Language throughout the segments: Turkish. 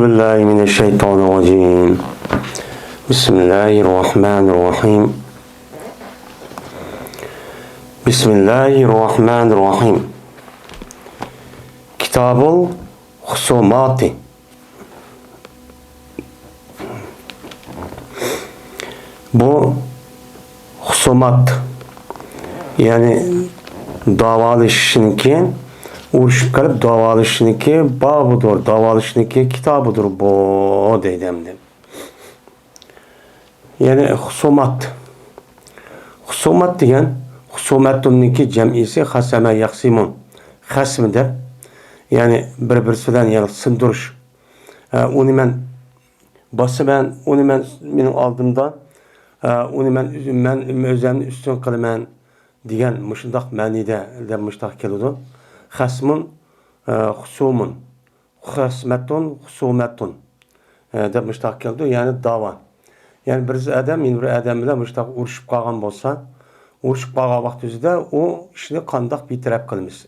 بالله من الشيطان الرجيم. بسم الله الرحمن الرحيم. بسم الله الرحمن الرحيم. كتاب الخصومات. Bu husumat, yani davalışınki, uğraşıp kalıp davalışınki babıdır, davalışınki kitabıdır bu deydemdi. Yani husumat. Husumat degan husumatunki jamisi hasama yaqsimun. Hasm deb, yani bir-birisi bilan yani sindirish. Uni men bosaman, uni men mening oldimda uni men o'zimni ustun qilaman degan mushundaq ma'nida deb mushtaq keladi. Hasmun, husumun, hasmatun, husumatun deb mushtaq keldi, ya'ni da'vo. Yani bir adam bilan mushtaq urushib qolgan bo'lsa, urushib qolgan vaqtida u ishni qandoq betaraf qilamiz?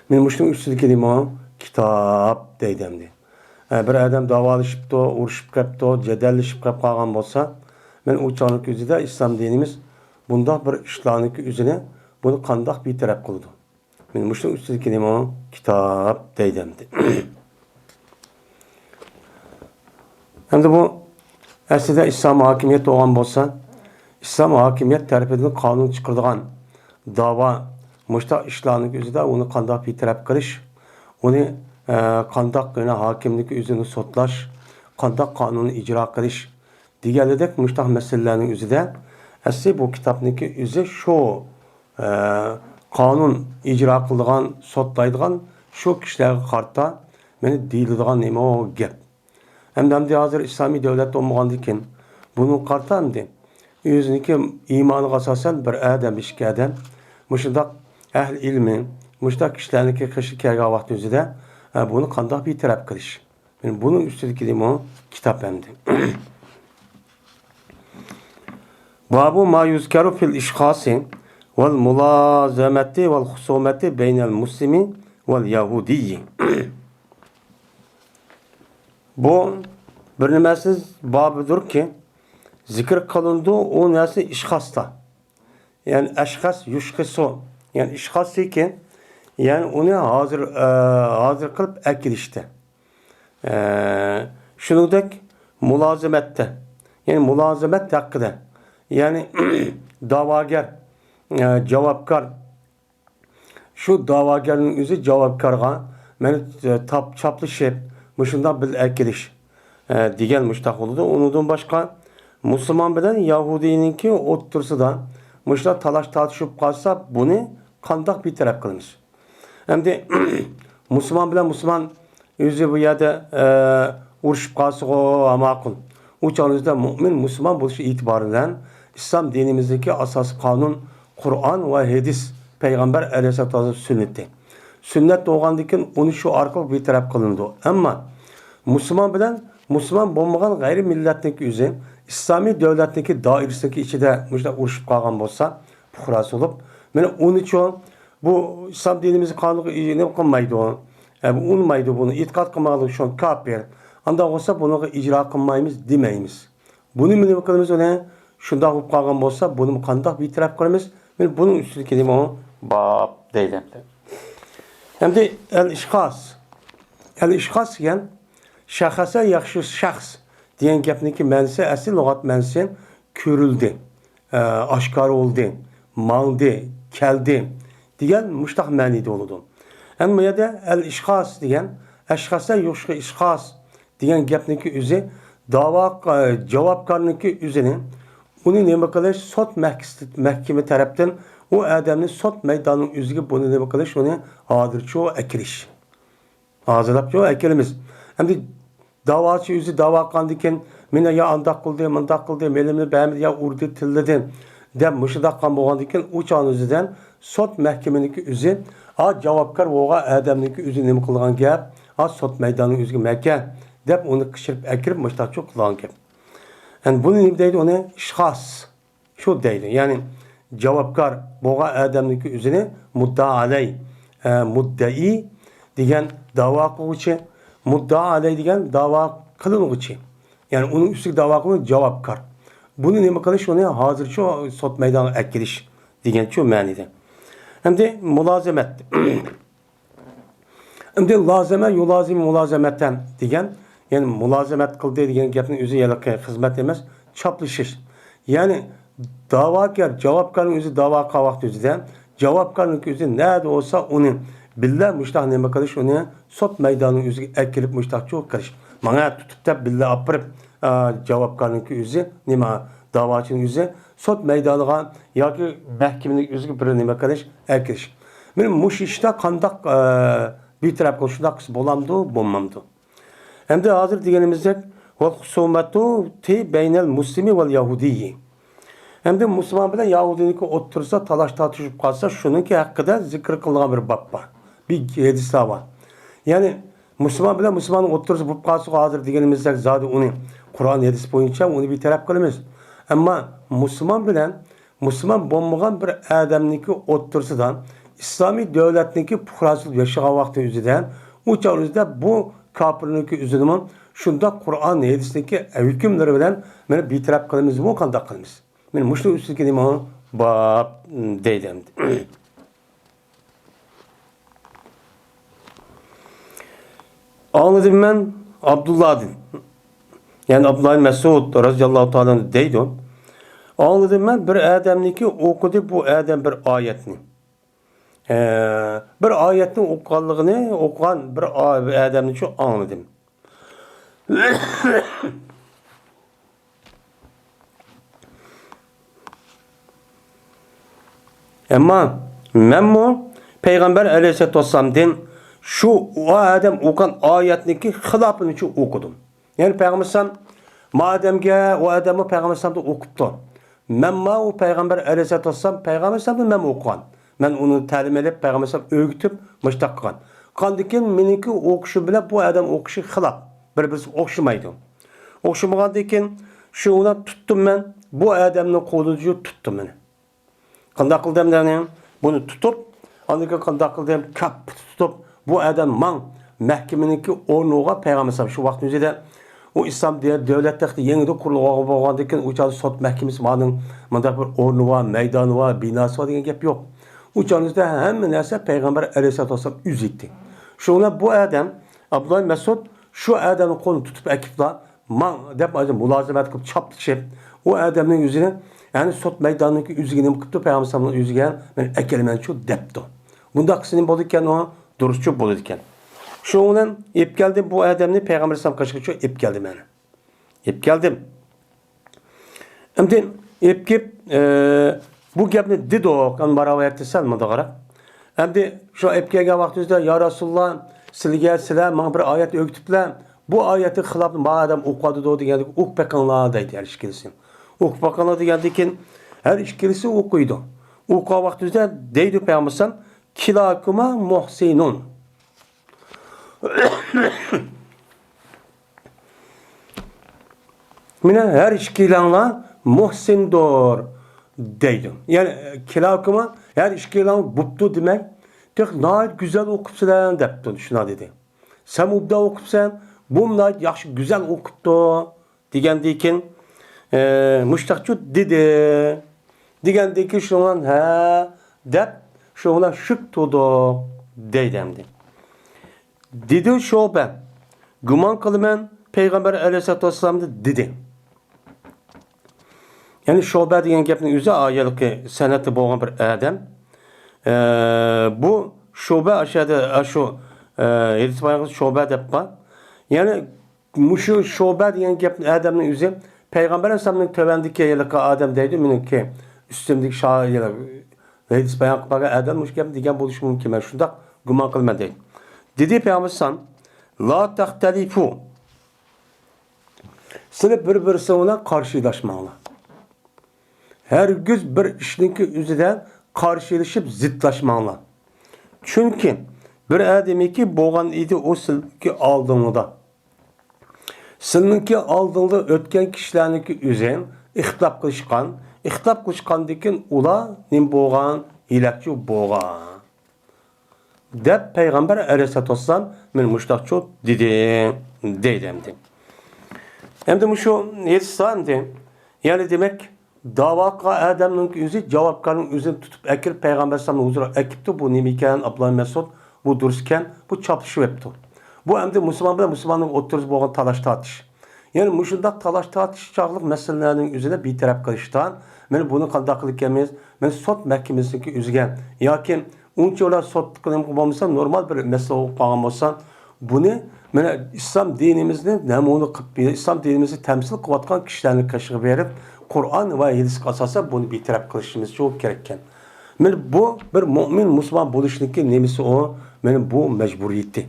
Men mushning ustidagi nima? Kitob deydimdi. Bir adam davolashibdi, urushib qolibdi, jadallashib qolgan bo'lsa, men u chog'ning o'zida islom dinimiz bundoq bir ishlarning o'zini buni qandoq betaraf qildi? Men mushning ustidagi nima? Kitob deydimdi. Hem de bu aslida İslam hakimiyet olan bolsa, İslam hakimiyet tarafidan kanun çıkardıgan dava muşta işlarning o'zida uni qandoq betaraf qilish, uni qandoq hakimlik o'zini sotlash, qandoq qonunni ijro qilish deganidek muşta masalalarning o'zida asli bu kitobniki o'zi shu qonun ijro qiladigan, sotlaydigan shu kishilarga qarata meni deyiladigan nima o gap. Hem de hazır İslami devlet olmagandı ki bunu qartamdı. Özünki imanı asasen bir adam, işki adam. Muşundak ehl ilmi, muşundak kişilerindeki kışı kerga vakti özüde bunu qandoq betaraf qilish. Yani bunun üstündeki demo kitap hem de. Babu ma yuzkaru fil işhasi vel mulazamati vel husumati beynel muslimi vel yahudiyyi. Bu bir nimesiz babıdır ki zikir kılındı o nesi işhasta. Yani eşhas yuşkısı. Yani işhası ki yani onu hazır kılıp ekilişte. Şunudaki mulazimette. Yani mulazimet hakkında. Yani davagar, cevapkar. Şu davagarın yüzü cevapkarga beni çaplışıp muşundan bil ekiliş diyen muştak oldu. Ondan başka Müslüman bilen Yahudi'ninki otursa da muştak talaş tartışıp kalsa bunu qandoq betaraf qilamiz? Hem de Müslüman bilen Müslüman yüzü bu yerde urushib qalsa o ma'qul. O çağınızda mümin Müslüman buluşu itibarıyla İslam dinimizdeki asas kanun Kur'an ve hadis Peygamber Aleyhisselatü sünneti. Sünnet doğandıkken onu şu arkalık betaraf kılındı. Ama Müslüman bilen Müslüman bulmagan gayri milletlik yüzü İslami devletdeki dairesindeki içinde müşte urushib qalgan bolsa, puhrası olup, yani onun için bu İslam dinimizi kanunu ne kılmaydı o? Unmaydı bunu, itikat kılmalı şu an kafir. Anda olsa bunu icra kılmayımız demeyimiz. Bunu mu kılımız öyle? Şunda olup qalgan bolsa, bunu qandoq betaraf qilamiz? Ben bunun üstündeki nima o? Bab deydim. Hem de el-işhas. El-işhas yani şahsa yaxşı şahs diyen gapniki ma'nosi asl lug'at ma'nosi ko'rildi, oshkor oldu, mangdi, keldi degan mushtaq ma'nida bo'ladi. Hem bu yerda el-işhas degan ashxasa yaxshi ishhas degan gapniki o'zi da'vo javobgarniki o'zini uni nima qilish sot mahkama tarafdan o adamni sot maydonining o'ziga buni nima qilish, uni hozircha akilish. Hazırlap çoğu ekilimiz. Hem de davaçı yüzü dava qandiken mene ya andaq qildi, melimni bämidi ya urdi, tillidi deb mushudaq qan bo'lgandikan u chog'ning o'zidan sot mahkamaniki o'zi javobgar bo'lgan odamniki o'zi nima qilgan gap, sot maydonining o'ziga makka deb uni qishirib akirib mushtaqcho qilgan gap. Yani bunu nima deydi? Uni ishxos shu deydi. Yani javobgar bo'lgan odamniki o'zini muddai degan da'vo qiluvchi, muddao alay degan da'vo qilinuvchi. Yani onun üstüne da'vo qiluvchi javobgar. Buni nima qilish, uni hozircha sud maydoniga akilish degan shu ma'noda. Endi mulozamat. Endi lazima yulazim mulazamatan degan, yani mulazamat qildi degan gapning o'zi yalaqay xizmat emas, choplashish. Ya'ni da'vogar, javobgarning o'zi da'vo qilgan vaqt o'zida javobgarning o'zi nada bo'lsa uni billa mushtaq nima qilish, uni sud maydonining o'ziga akilib mushtaq cho'q qilish. Mana tutib deb billa olib borib javobgarning o'zi nima da'vochining o'zi sud maydoniga yoki mahkamaning o'ziga bir nima qilish, akilish. Men mush ishda qandoq bir taraf qilishda bo'lamdi, bo'lmamdi. Hem de hazır diyenimizde vel husumatu ti beynel muslimi vel yahudiyyi. Hem de Müslüman bilen Yahudi'ninki otursa, talaş tartışıp kalsa şununki hakkında zikir kılınan bir bab var. Bir hadis var. Yani Müslüman bilen Müslümanın otursa bu kalsa hazır diyenimizde zaten onu Kur'an hadis boyunca onu bir taraf kılımız. Ama Müslüman bilen Müslüman bombagan bir adamninki otursadan İslami devletninki puhrasıl yaşayan vakti yüzünden o çağrıda bu kapırınki üzülümün şunda Kur'an hadisindeki hükümleri bilen beni bir taraf kılımız bu kanda kılımız. Ben muşlu üstündeki limanı bab deydim. Anladım ben Abdullah'ın. Yani Abdullah Mesud radıyallahu ta'ala deydi. Anladım ben bir adamniki okudu bu adam bir ayetini. Bir ayetini okuyanlığını okuyan bir adamını şu anladım. Ama ben bu Peygamber Aleyhisselatü Vesselam'dan şu o adam okuyan ayetindeki hilafını şu okudum. Yani Peygamber Aleyhisselam mademge o adamı Peygamber Aleyhisselam'da okuttu. Ben o Peygamber Aleyhisselatü Vesselam Peygamber Aleyhisselam'da ben okuyan. Ben onu talim edip Peygamber Aleyhisselam öğütüp müştak kılan. Kandikin meniki okuşu bile bu adam okuşu hilaf. Birbirisi okşamaydı. Okşamagandikin şu ona tuttum ben. Bu adamın kolucu tuttum beni. Kandak kıldım dedim. Bunu tutup andaki kandak kıldım kap tutup bu adam man mahkemeniki ornuğa Peygamber Aleyhisselam şu vaktin üzerinde o İslam devlettekti yenide kuruluğa bağlandıkken uçağı sot mahkemesi varının mandak bir ornu var, meydanı var, binası var diyen gap yok. Uçağınızda hemen neyse Peygamber Aleyhisselatü Vesselam üzetti. Şuna bu adam Abdullah Mesud şu adamın kolunu tutup ekipla man dep mülazemet kılıp çaptı o adamın yüzüne yani sot meydanındaki yüzüğünü kıptı Peygamber Aleyhisselam'ın yüzüğüne ben ekelemen şu depti. Bunda kısının boluyken o duruşçu boluyken. Şundan ip geldim bu adamını Peygamber Aleyhisselam kaçırıyor ip geldim yani. İp geldim. Şimdi ip gip bu gapni dido kan baravayatı salmadı gara. Şimdi şu ip gelgen vaxtımızda ya Resulullah sizler bana bir ayet öğütüpler. Bu ayeti xilaf bu adam okudu do degandik ok bakanlar deydi her işkilisi. Ok bakanlar degandikin her işkilisi okuydu. Okuğa vaxtımızda deydi Peygamber Aleyhisselam kilakuma muhsinun. Mine her işkilanla muhsindor deydim. Yani kilakıma her işkilan buptu demek. Tek nayet güzel okupsan depti şuna dedi. Sen mubda okupsan bu nayet yaxşı güzel okuptu degendikin müştakçı dedi. Degendikin şundan he dep şuna şık tudu deydemdi. Dedi Şobe, güman kılımen Peygamber Aleyhisselatü Vesselam'da dedi. Yani Şobe diyen gapning o'zi ayolki san'ati bo'lgan bir adam. Bu Şobe aşağıda şu hadis bayağıda Şobe deb var. Yani şu Şobe diyen gapning adamning o'zi Peygamber Aleyhisselam'ın tövendeki yılki adam deydi. Meniki üstümdeki şair hadis bayağıda adam muş gap degan bo'lishi mumkin. Men shundoq güman qilman deydi. Dedi Peygamber san la tahtalifu. Sizler bir-birisine karşılaşmalı. Herkes bir işinki üzerinde karşılaşıp zıtlaşmalı. Çünkü bir adamiki boğan idi o sizki aldığında. Sizinki aldığında ötken kişilerinki üzerine ihtilaf kılışkan dikin ula nim boğan hilakçı boğan. deb Peygamber aleyhissalatu vesselam men muştaqçu dedi deydimdi. Hem de şu yetişsandi. Yani demek davaqa Adem'nin yüzü cevapkarın yüzünü tutup ekir Peygamber sallallahu huzura ekipti bu nimiken Abdullah Mesud bu durusken bu çapışı yaptı. Bu hem de Müslüman bilen Müslümanın oturuz boğan talaş tartış. Yani muşundaq talaş tartış çağlık meselelerinin yüzüne bir taraf kılıştan men bunu qandaqlık emas men sot mahkemesindeki üzgen yoki uncha ular sot qilib bo'lmasa normal bir mesele o'qib qolgan bo'lsa buni mana islom dinimizni namuna qilib islom dinimizni temsil qilayotgan kishilarni qashig'i berib Qur'on va hadisga asosan buni betaraf qilishimiz çok kerak ekan. Men bu bir mo'min musulmon bo'lishniki nemisi o meni bu majburiyati.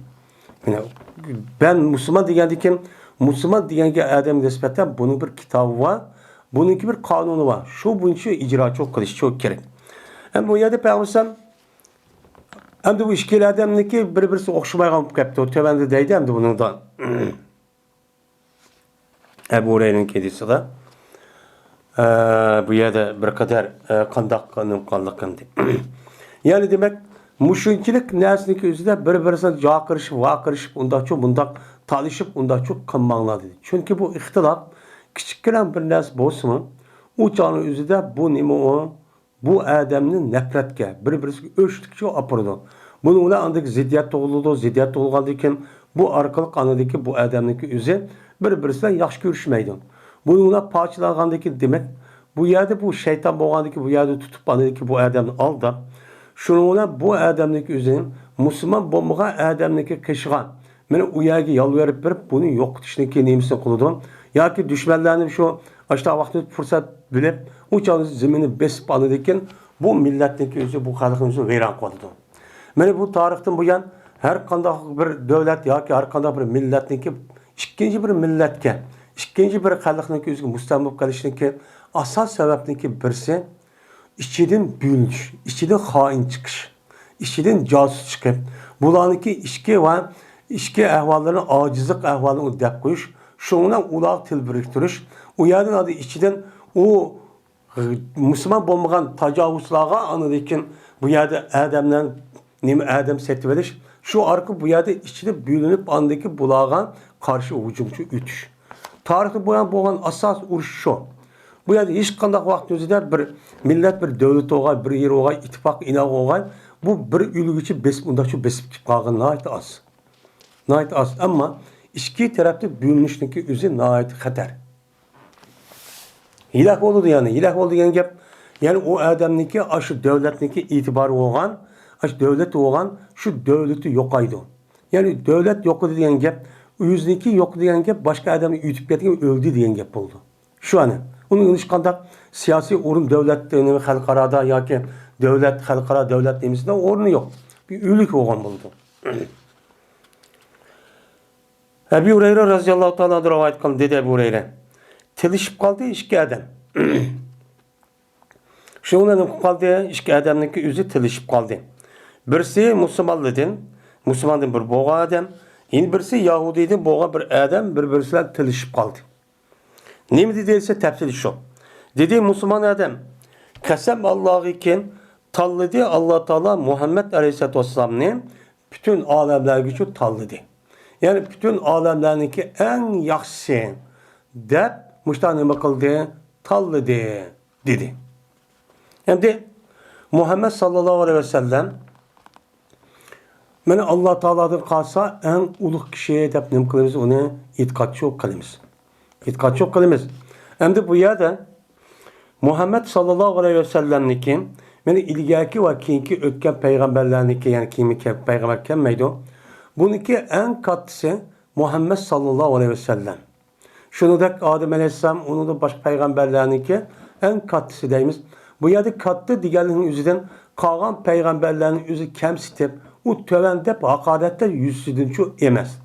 Ben Müslüman degandikin Müslüman deganga odam nisbatan buning bir kitobi va buningki bir qonuni var. Shu bo'yicha ijro çok qilish çok kerak. Hem bu yerda payg'ambar hem de bu işkili adamniki bir-birisi o'xshamaygan bo'lib ketdi. Tövende deydi hem de bundan. Ebu Hureyre'nin kedisi de bu yerda bir kadar qandaq qanlıqindi. Yani demek muşunchilik narsaniki o'zida bir-birisini jaqirishib, vaqirishib, undaqcha bundaq talishib, undaqcha qilmanglar dedi. Chunki bu ixtilof kichikroq bir narsa bo'lsa-mu, u chog'ning o'zida bu nima o bu adamning nafratga, bir-birisiga o'chlikcha opirdi. Bunun bilan andaki ziddiyat tug'ildi, ziddiyat tug'ilgandan keyin bu orqali qanidagi bu adamniki o'zi bir-birisidan yaxshi ko'rishmaydi. Bunun bilan parchalangandan keyin demak, bu yerda bu shayton bo'lgandaki bu yerda tutib qanidagi bu adamni aldab, shuning bilan bu adamniki o'zining musulmon bo'lmagan adamniki qishgan. Meni u yerga yolvorib berib, buni yo'qotishniki nemisini qildi. Yoki dushmanlarni shu ashta vaqtda fursat bilib, u chog'ni zaminni besib oladigan bu millatniki o'zi bu xalqimizni vayron qildi. Mana bu tarixdan buyon har qanday bir davlat yoki har qanday bir millatniki ikkinchi bir millatga, ikkinchi bir xalqniki o'ziga mustamlak bo'lib qolishniki asos sababniki birsi ichidan bo'linish, ichidan xoin chiqish, ichidan josus chiqib, bularniki ichki va ichki ahvollarini ojizlik ahvolini deb qo'yish, shundan ular til biriktirish, u yerdan ichidan u musulmon bo'lmagan tajovuzlarga anadikin bu yerda odamlar nima adam setib verish, shu orqali bu yerda ichida bo'linib andaki bularga qarshi hujumchi o'tish. Tarixda bo'lgan asos urush shu. Bu yerda hech qanday vaqt o'zida bir millat bir davlat o'g'ay, bir yer o'g'ay, ittifoq inoq o'g'ay, bu bir ulguchi besib undaqcha besib kelib qolgan nihoyat oz. Nihoyat oz, ammo ikki tarafda bo'linishniki o'zi nihoyat xatar. Hilak bo'ldi yani, hilak bo'ldi degan gap, ya'ni u odamniki shu davlatniki e'tibori bo'lgan, shu davlat bo'lgan, shu davlati yo'qaydi. Ya'ni davlat yo'qdi degan gap, o'ziniki yo'q degan gap boshqa odamni yutib ketgan, o'ldi degan gap bo'ldi. Shu ani. Uning hech qanday siyosiy o'rin davlatning xalqaro yoki davlat xalqaro davlat demisida o'rni yo'q. Bir o'lik bo'lgan bo'ldi. Ebu Hureyre radhiyallohu ta'ala rivoyat qildi, dedi Ebu Hureyre. Tilishib qoldi ikki odam. Shundan qoldi ikki odamniki o'zi tilishib qoldi. Birisi musulmondan bir bo'lgan odam, endi birisi yahudiydan bo'lgan bir odam bir-birisidan tilishib qoldi. Nima dediyse tafsili şu. Dedi Müslüman adam, qasam Allah'ıken tanladı Allah Teala Muhammed Aleyhisselatü Vesselam'ni bütün alemlerge için tanladı. Yani bütün alemlerdeki en yaxşısı deb muştan nima qildi? Tanladı dedi. Hem de Muhammed sallallahu aleyhi ve sellem mana Allah Teala'dan qalsa en ulug' kishi deb nima qilamiz? Uni e'tiqodchi qilamiz. İtikad çok kılımız. Hem de bu yerde Muhammed sallallahu aleyhi ve sellem'niki yani ilgaki ve kinki ötken peygamberlerniki yani kimiki peygamber kemmeydi o. Bununki en katısı Muhammed sallallahu aleyhi ve sellem. Şunu da Adem aleyhisselam onu da başka peygamberlerniki en katısı deyimiz. Bu yerde katı diğerlerinin yüzünden kalan peygamberlerin yüzü kemsitip o tövendep hakaretler yüzsüzün çok emez.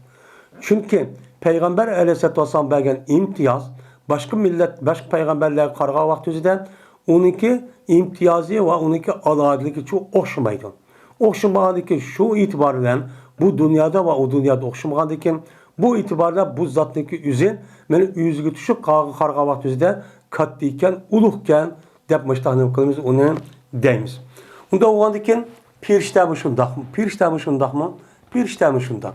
Çünkü Peygamber Aleyhisselatü Vesselam bergen imtiyaz başka millet, başka peygamberler qarğa vaqt özüden onunki imtiyazı ve onunki aladiliki çok oxşamaydı. Oxşamadıki şu itibarla bu dünyada ve o dünyada oxşamadıki bu itibarla bu zatniki üzün meni yüzüge düşüp qarğa vaqt özüden kattıyken, uluqken dep müştahını kılımız onu deyimiz. Onda oğandikin Piriştemi şundaq mı? Piriştemi şundaq mı? Piriştemi şundaq.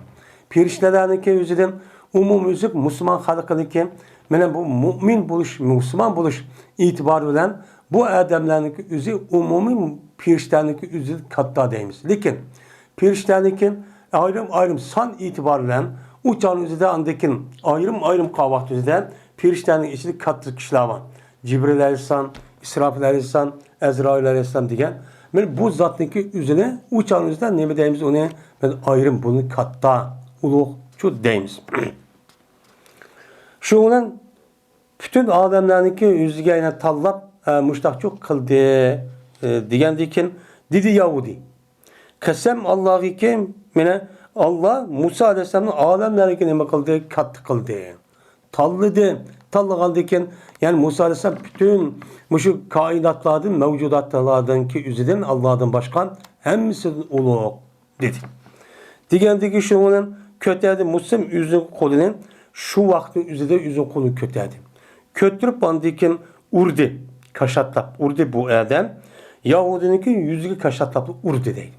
Piriştelerninki yüzüden umum üzüp Müslüman halkınınki mene bu mümin buluş, Müslüman buluş itibarı bilen bu adamlarninki üzü umumi piriştelerninki üzü katta deyimiz. Lekin piriştelerninki ayrım san itibarı bilen uçan üzüde andakin ayrım kavakt üzüde piriştelerninki içinde katlı kişiler var. Cibril Aleyhisselam, İsrafil Aleyhisselam, Ezrail Aleyhisselam diyen. Ben bu zatniki üzerine uçan üzerine ne mi deyimiz onu ben ayrım bunu katta uluq şu deyimiz. Şu olan bütün adamlarınki yüzüge yine tallap müştahçuk kıldı diyendikin dedi Yahudi. Kasem Allah'ı ki mene Allah Musa Aleyhisselam'ın adamlarınki ne kıldı? Kat kıldı. Talladı. Tallağandikin yani Musa Aleyhisselam bütün şu kainatlardan, mevcudatlardan ki üzerinde Allah'dan başkan hemsinin uluq dedi. Degендeki şu olan kötədi Muslim üzün kolunun şu vaktin üzerinde üzün kolu kötədi. Kötürüp bandikin urdi kaşatlap. Urdi bu adam. Yahudininki yüzüge kaşatlaplı urdi değil.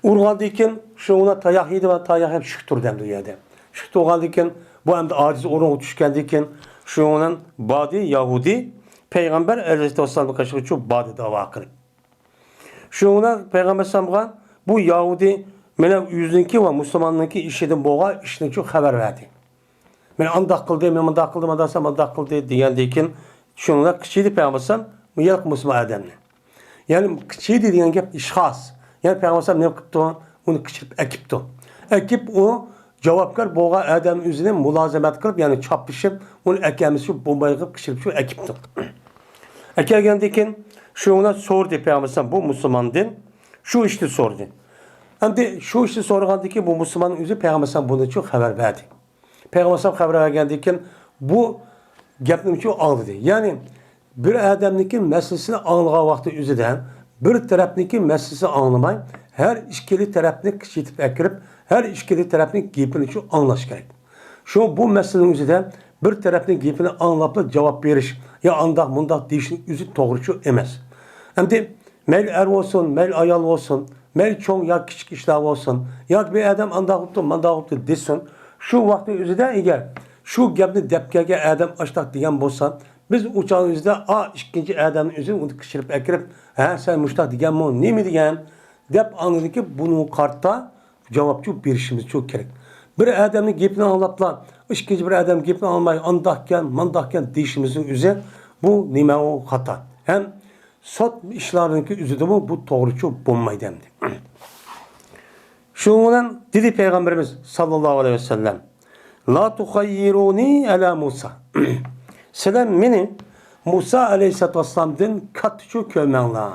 Urgandikin şu ona tayak yedi ve tayak hep şıktır demdi yedi. Şıktır olgandikin bu hem de aciz oraya düşkendikin şu olan badi Yahudi Peygamber Aleyhisselam'ın kaşığı çok badi dava kırıp. Şu ona Peygamber Samgan bu Yahudi mene yüzünki ve Müslümanlıki işedin boğa işini çok haber verdi. Mene andak kıldı, mene andak kıldı, andak kıldı diyendikin şunlar kıçıydı Peygamber Müslüman Müslüman adamla. Yani kıçıydı diyen gep işhas. Yani Peygamber ne yaptı? Onu kıçırıp ekipti. Ekip o cevapkar boğa adam üzerine mülazemet kılıp yani çapışıp onu ekemisi şu bombayı kılıp kıçırıp şu ekipti. Ekergendikin şu ona sordu Peygamber bu Müslümandı. Şu işte sordu. Hem de şu işte sorgandı ki bu Müslümanın üzü Peygamber bunu çok haber verdi. Peygamber haber vergendikin bu gapni çok aldı. Yani bir adamniki meselesini anlayan vakti üzüden bir tarafniki meselesini anlamay her işkili tarafını kışıtıp ekirip her işkili tarafının gipini çok anlaş gerek. Şu bu meselenin üzüden bir tarafının gipini anlayıp cevap veriş ya andak mundak deyişin üzü doğru çok emez. Hem de mel er olsun, mel ayal olsun, mel çoğun ya küçük işler olsun, ya bir adam andağıptı, mandağıptı desin. Şu vakti üzüden eğer şu gapni depkege adam açtak diyen bolsan, biz uçağın üzüde ikinci adamın üzüne onu kışırıp ekirip, sen müştak diyen mi, ne mi diyen? Dep anladı ki bunu kartta cevapçı bir işimiz çok gerek. Bir adamın gepini anlatla, ikinci bir adam gepini almayı andakken, mandakken deyişimizin üzerine bu nime o hata. Hem sot işlerindeki üzüde bu doğru çok bombayı demdi. Şundan dedi Peygamberimiz sallallahu aleyhi ve sellem La tuhayyiruni ala Musa. Selam beni Musa aleyhisselatü vesselam'dan katçı kömenla.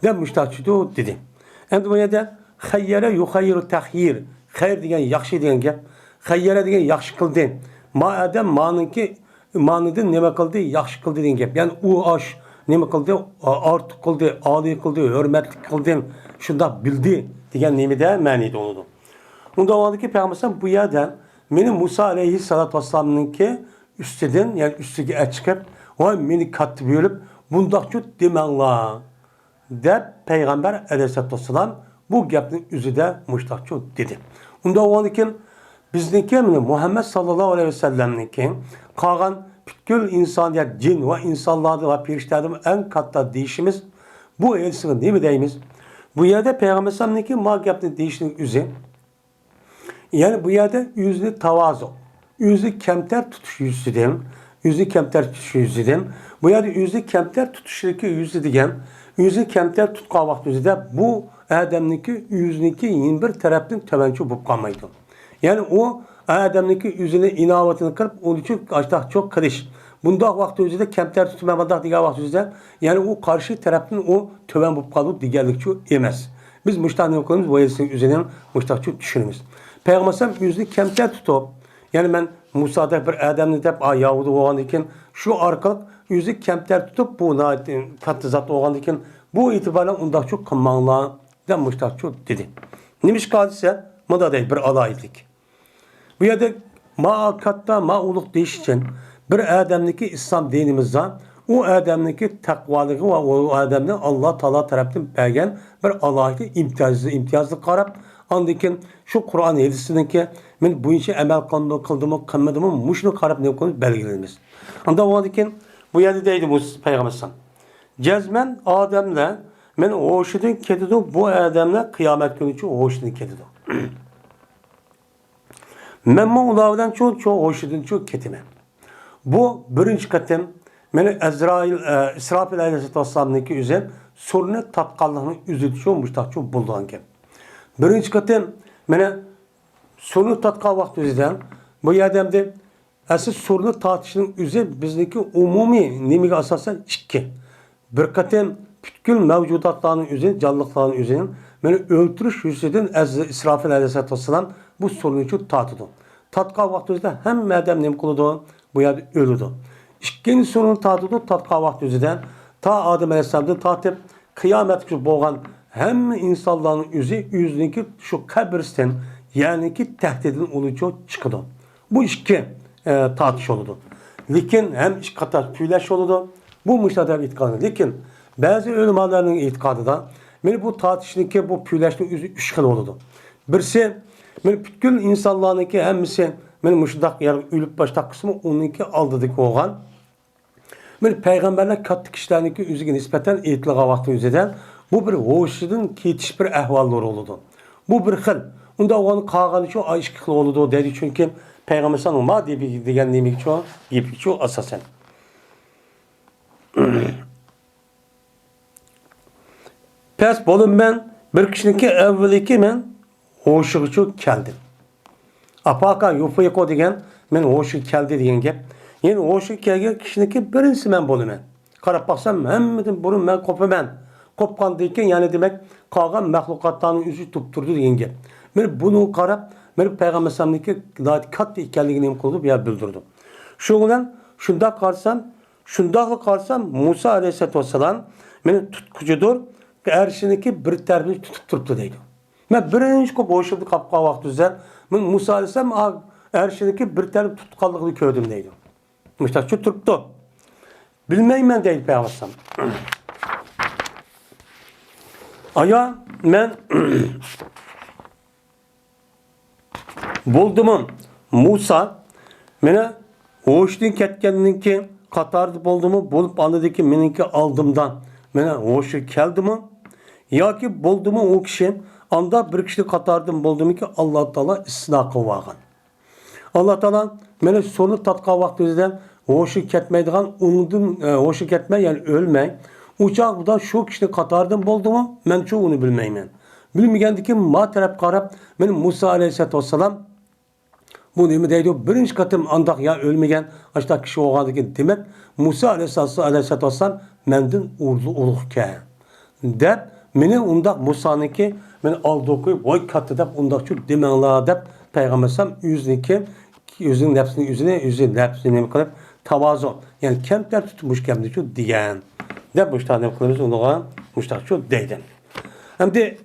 Ve müştahçıdı dedi. Hem bu yerde hayyere yuhayyiru tahyir. Hayır diyen yakşı diyen gap. Hayyere diyen yakşı kıldı. Madem manidin neme kıldı, yakşı kıldı diyen gap. Yani o aş neme kıldı, artık kıldı, âli kıldı, hürmetli kıldı. Şunda bildi diyen neme de maniydi onudu. Onda o ki Peygamber bu yerden benim Musa aleyhissalatü vesselam'ınki üsteden yani üstüge çıkıp o beni kattı bölüp bundakçı demenla de Peygamber Aleyhisselatü Vesselam bu gapni üzüde müştahçı dedi. Onda o anıkin bizdeki Muhammed sallallahu aleyhi ve sellem'ninki kalan bütün insaniyet, cin ve insanlarda ve periştelerin en katta değişimiz bu elsinin değil mi deyimiz? Bu yerde Peygamber sallallahu ma gapni değişinin üzü yani bu yerde yüzünü tavazu, yüzü kemter tutuş yüzüden, yüzü kemter tutuş yüzüden, bu yerde yüzü kemter tutuşdaki yüzü diyen yüzü kemter tutqa vakti üzüde bu adamniki yüzüniki 21 taraftan tövençi bulup kalmaydı. Yani o adamniki yüzüne inavatını kırıp onun için açtak çok kırış. Bunda vakti üzüde kemter tutmamadak diğer vakti üzüde yani o karşı taraftan o töven bulup kalıp diğerlikçi emez. Biz müştahını okulumuz bu elsin üzerinden müştahçı düşünürüz. Peygamber yüzünü kemter tutup yani ben Musa'da bir adamını deyip Yahudi olan iken şu arkalık yüzü kemter tutup bu katı zat olan iken bu itibarla ondan çok kımmanlığa denmişler çok dedi. Neymiş kadise? Mada değil bir alaylık. Bu yerde ma katta ma uluk değiş için bir adamdaki İslam dinimizden o adamniki takvalığı ve o adamın Allah Teala tarafından bergen bir alaylı imtiyazlı qarab, andikin şu Kur'an hadisindeki men bu işe emel kıldım kılmadım muşunu qarab ne konuş belgilenmez. Anda o andikin bu yerde deydi bu Peygamber sallallahu cezmen adamla men hoşudun kedido bu adamla kıyamet günü için hoşudun kedido. Men bu ulavdan çok hoşudun çok ketime. Bu birinci katım meni İsrafil aleyhisselam'daki üzem sorunu tatqallığını üzütüşü müştakçı bulduğun gibi. Birinci katım meni sorunu tatqal vakti üzeden bu adamda asıl sorunu tartışının üzem bizdeki umumi nemige asasen iki. Bir katım bütün mevcudatlarının üzerine, canlılıklarının üzerine beni öldürüş yüzünden İsrafil aleyhisselam bu sorunu için tartıdı. Tatkal vakti üzerinde hem adam nem kılıdı, bu yerde ölüdü. İkinci sorunu tartıdı, tatkal vakti üzerinden ta Adem aleyhisselam'dan tartıp kıyamet günü boğan hem insanların yüzündeki şu kabiristen yani ki tehdidin olucu çıkıdı. Bu iki tartış oldu. Lakin hem iki katar tüyleş oldu. Bu müşahede itikadı. Lakin bazı ölümalarının itikadı da beni bu tartışındaki bu püyleştiğin yüzü üç kıl oldu. Birisi beni bütün insanlarınki hemisi beni müşahede yani ölüp başta kısmı onunki aldıdık oğan. Beni peygamberler katlı kişilerinki yüzüge nispeten itliğa vakti yüzeden bu bir hoşudun ketiş bir ehvalları oldu. Bu bir kıl. Onda oğanın kağanı çoğu ayışkı kıl oldu dedi çünkü peygamber sana ma diye diyen demek çoğu gibi çoğu asasen. Pes bolum ben bir kişininki evveliki men hoşuğu keldim. Apaka yufayko degen men hoşuğu keldi degen gep. Yani hoşuğu kelgen kişininki birincisi men bolum ben. Karab baksam hemmetin burun men kopamen. Kopkan deyken yani demek kalgan mahlukatlarının yüzü tutturdu degen gep. Men bunu karab men Peygamber sallallahu katı ikenligini kılıp ya bildirdim. Şundan şunda kalsam Musa aleyhisselatü vesselam beni tutkucudur. Erşiniki bir terbiyeni tutup duruptu deydi. Ben birinci kop hoşuldu kapka vakti üzere. Ben Musa aleyhisselam erşiniki bir terbiye tutkallıklı kördüm deydi. Müştakçı turuptu. Bilmeyim ben deydi Peygamber sallallahu. Aya ben buldum Musa mene hoşluğun ketkenliğinki Katar'da bulduğumu bulup anladı ki meninki aldımdan mene hoşu keldi mi? Ya ki bulduğumu o kişi anda bir kişi Katar'dan bulduğumu ki Allah Teala istina kılvağın. Allah Teala mene sonu tatka vakti üzerinden hoşu ketmeydiğen umudum hoşu ketmey yani ölmey. Uçak bu da şu kişi Katar'dan bulduğumu ben çoğunu bilmeyim. Bilmeyendi ki ma taraf karab benim Musa aleyhisselatü vesselam bu nemi deydi birinci katım andak ya ölmegen açta kişi oğadı ki demek Musa aleyhisselatü vesselam mendin uluğke. Dep meni undak Musa'nınki meni aldı koyup oy katı dep undak şu demenla dep Peygamber sallam yüzünün nefsini nemi kılıp tavazu yani kemter tutmuş kemdi şu diyen. Dep müştah nemi kılırız onuğa müştah şu deyden. Hem de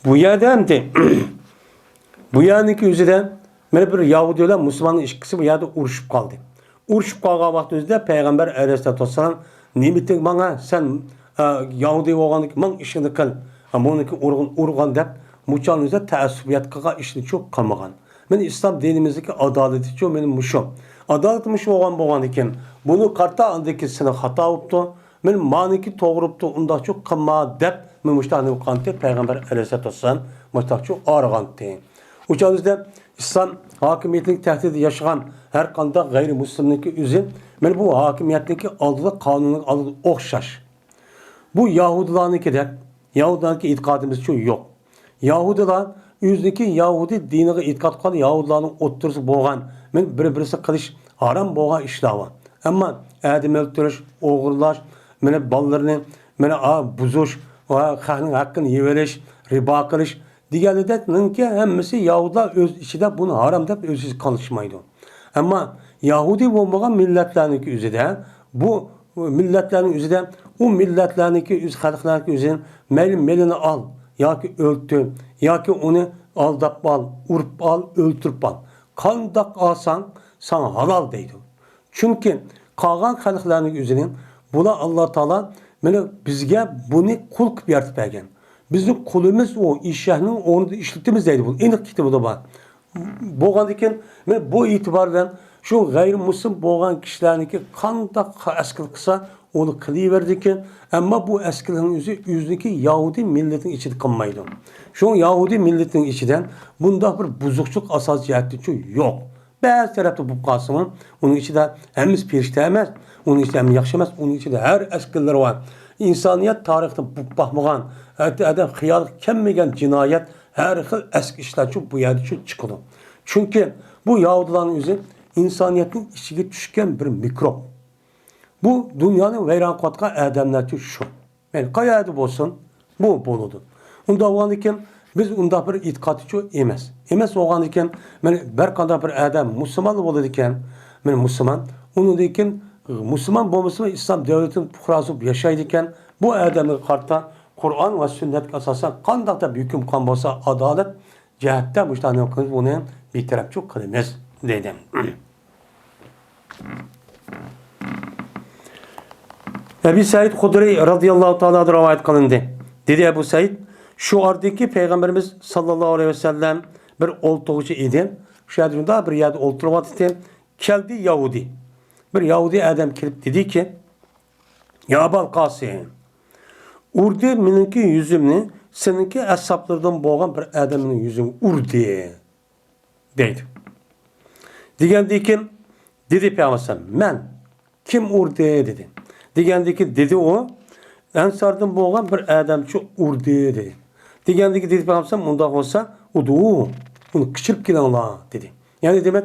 bu yerden de bu yerdeki üzerinden bana bir Yahudi olan Müslümanın ilişkisi bu yerde uruşup kaldı. Uruşup kaldığı vakti üzerinde Peygamber aleyhisselatü vesselam nimetin bana sen Yahudi oğanlık man işini kıl. Ama onunki urgan dep muçanın üzerinde teessübiyat kıga işini çok kalmagan. Ben İslam dinimizdeki adaleti çok benim muşum. Adalet muşum oğan iken bunu karta andaki sene hata oldu. Men maniki toğruptu unda çok kama dep men müştahını kante Peygamber aleyhisselatü vesselam müştah çok ağırgantı. Uçağımızda İslam hakimiyetini tehdit yaşayan her kanda gayrimüslimlik üzüm men bu hakimiyetdeki aldığı kanunun aldığı okşaş. Bu Yahudilarınki itikadımız çok yok. Yahudilar yüzdeki Yahudi diniga itikat kılan Yahudilarning o'ttirisi bo'lgan men bir-birisi qilish haram bo'lgan ishlar bor. Ammo adam o'ldirish, o'g'irlash, meni bolalarni meni buzish va xalqning haqqini yeverish, ribo qilish deganidagi hammasi Yahudilar o'z ichida buni haram deb o'ziz qilishmaydi. Ammo Yahudi bo'lmagan millatlarning o'zida bu millatlarning o'zida u millatlarniki o'z xalqlarniki o'zidan melini al yoki o'ltir yoki uni aldab al, urib al, o'ltirib al. qandaq alsan sana halal deydi. Çünkü qalğan xalqlarning o'zining bular Alloh taolo mana bizga buni qul qilib yaratib bergan. Bizning qulimiz o eshakning o'rnida ishlatamiz deydi bu. Aniq kitobida bor. Bo'lgandan men bu e'tibor bilan shu g'ayrimuslim bo'lgan kishilarniki qandaq askil qilsa onu qilaverdi ekan, ammo bu askilning o'ziniki Yahudi millatining ichida qolmaydi. Shu Yahudi millatining ichidan bundoq bir buzuqchilik asos jihati yo'q. Ba'zi tarafda bu qolsin, uning ichida hammasi perishta emas, uning ichida ham yaxshi emas, uning ichida har askillar bor. İnsaniyat tarixida bu baxmagan, adam xiyol kelmagan jinoyat har xil eski ishlar bu yerda chiqadi. Chunki bu Yahudilarning o'zi insoniyatning ichiga tushgan bir mikrob. Bu dünyanın veyran qatqa adamlar şu. Yani qayerda bo'lsin, bu bo'ladi. Unda bo'lgandan biz unda bir e'tiqodchi emas. Emas bo'lgandan men bir qanday bir adam musulmon bo'ladi ekan, men musulmon, undan musulmon bo'lmasa islom davlatining fuqarosi yashaydi ekan, bu adamning qarta Qur'on va sunnatga asosan qanday da hukm qilgan bo'lsa, adolat jihatda bu ishlarni qilib buni betarafchilik qilamiz dedim. Ebu Said Hudri radıyallahu ta'ala rivayet kılındı. Dedi Ebu Said, şu ardaki Peygamberimiz sallallahu aleyhi ve sellem bir oltuğucu idi. Şu adında bir yerde olturuvatı geldi Yahudi. Bir Yahudi adam gelip dedi ki, ya Abal Qasim, urdi meninki yüzümni, seninki ashaplardan boğan bir adamın yüzünü urdi. Deydi. Degandi ki, dedi Peygamber, men kim urdi dedi. Degandiki dedi o, Ensardan bo'lgan bir adamchi urdi dedi. Degandiki dedi Peygamber, unda olsa, udu, uni kichirib kelinglar dedi. Yani demek,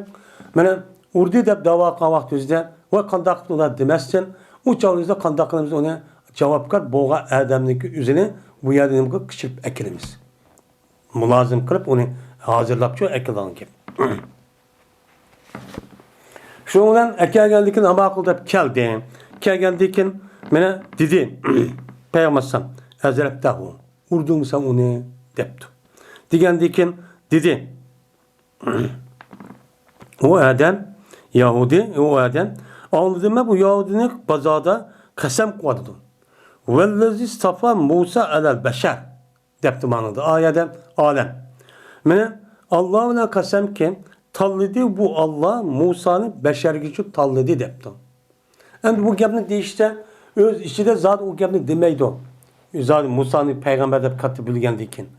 mana urdi deb da'vo qilgan vaqtingizda va qandoq ular demasdan, u chog'ingizda qandoq qilamiz uni javobgar bo'lgan odamniki o'zini bu yerda nima kichirib akilamiz. Mulozim qilib uni hozirlabchi akilan deb. Shu bilan akaganlikni nima qil deb keldi. Kelgandikin mene dedi Peygamber Hazretleri urdun sen onu depti. Degandikin dedi o adam Yahudi o adam anladı mı bu Yahudinin bazada kasem koydu. Vellezi stafa Musa alel beşer depti manada ayette alem. Mene Allah'ına kasem ki talladı bu Allah Musa'nın beşergiçi talladı depti. Yani bu gapni deyishda öz ichida zot u gapni demaydi. Zot Musa'ni payg'ambar deb qattiq bilgandan keyin.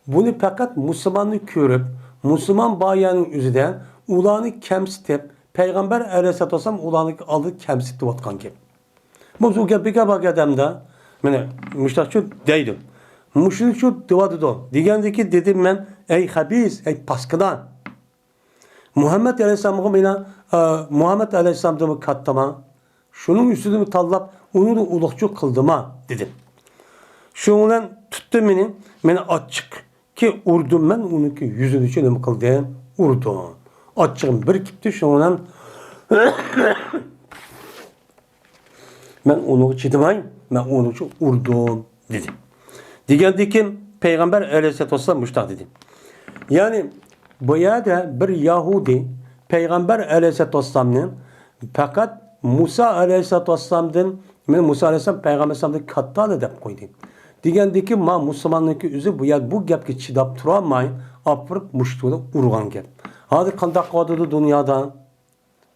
Buni faqat musulmonni ko'rib, musulmon bayaning o'zida ularni kamsitib, payg'ambar alayhisolatu vasallam ularni oldida kamsitayotgan gap. Bu gapiga bo'lganda mana mushtaqchi deydi. Mushrik deydi. Degandiki dedim men ey habis, ey paskidan. Muhammed aleyhisselam'a mena Muhammed aleyhisselam'ı kattama. Şunun üstünü tallap, onu da uluqçu kıldıma dedim. Şundan tuttu beni açık ki urdum ben onun ki yüzünü için mi kıldım? Urdum. Açığım bir kipti şundan ben onu çiğdemayım, ben onu urdum dedim. Diğerdi ki Peygamber aleyhisselatü vesselam müştak dedim. Yani bu yerde bir Yahudi Peygamber aleyhisselatü vesselam'ın fakat Musa aleyhisselatü vesselam'dan Musa aleyhisselam Peygamber aleyhisselam'dan kattalı deb koydu. Degandiki ma musulmonniki o'zi bu gapga chidab turolmay, apirib mushtuda urgan gap. Hozir qanday qoldi dunyoda?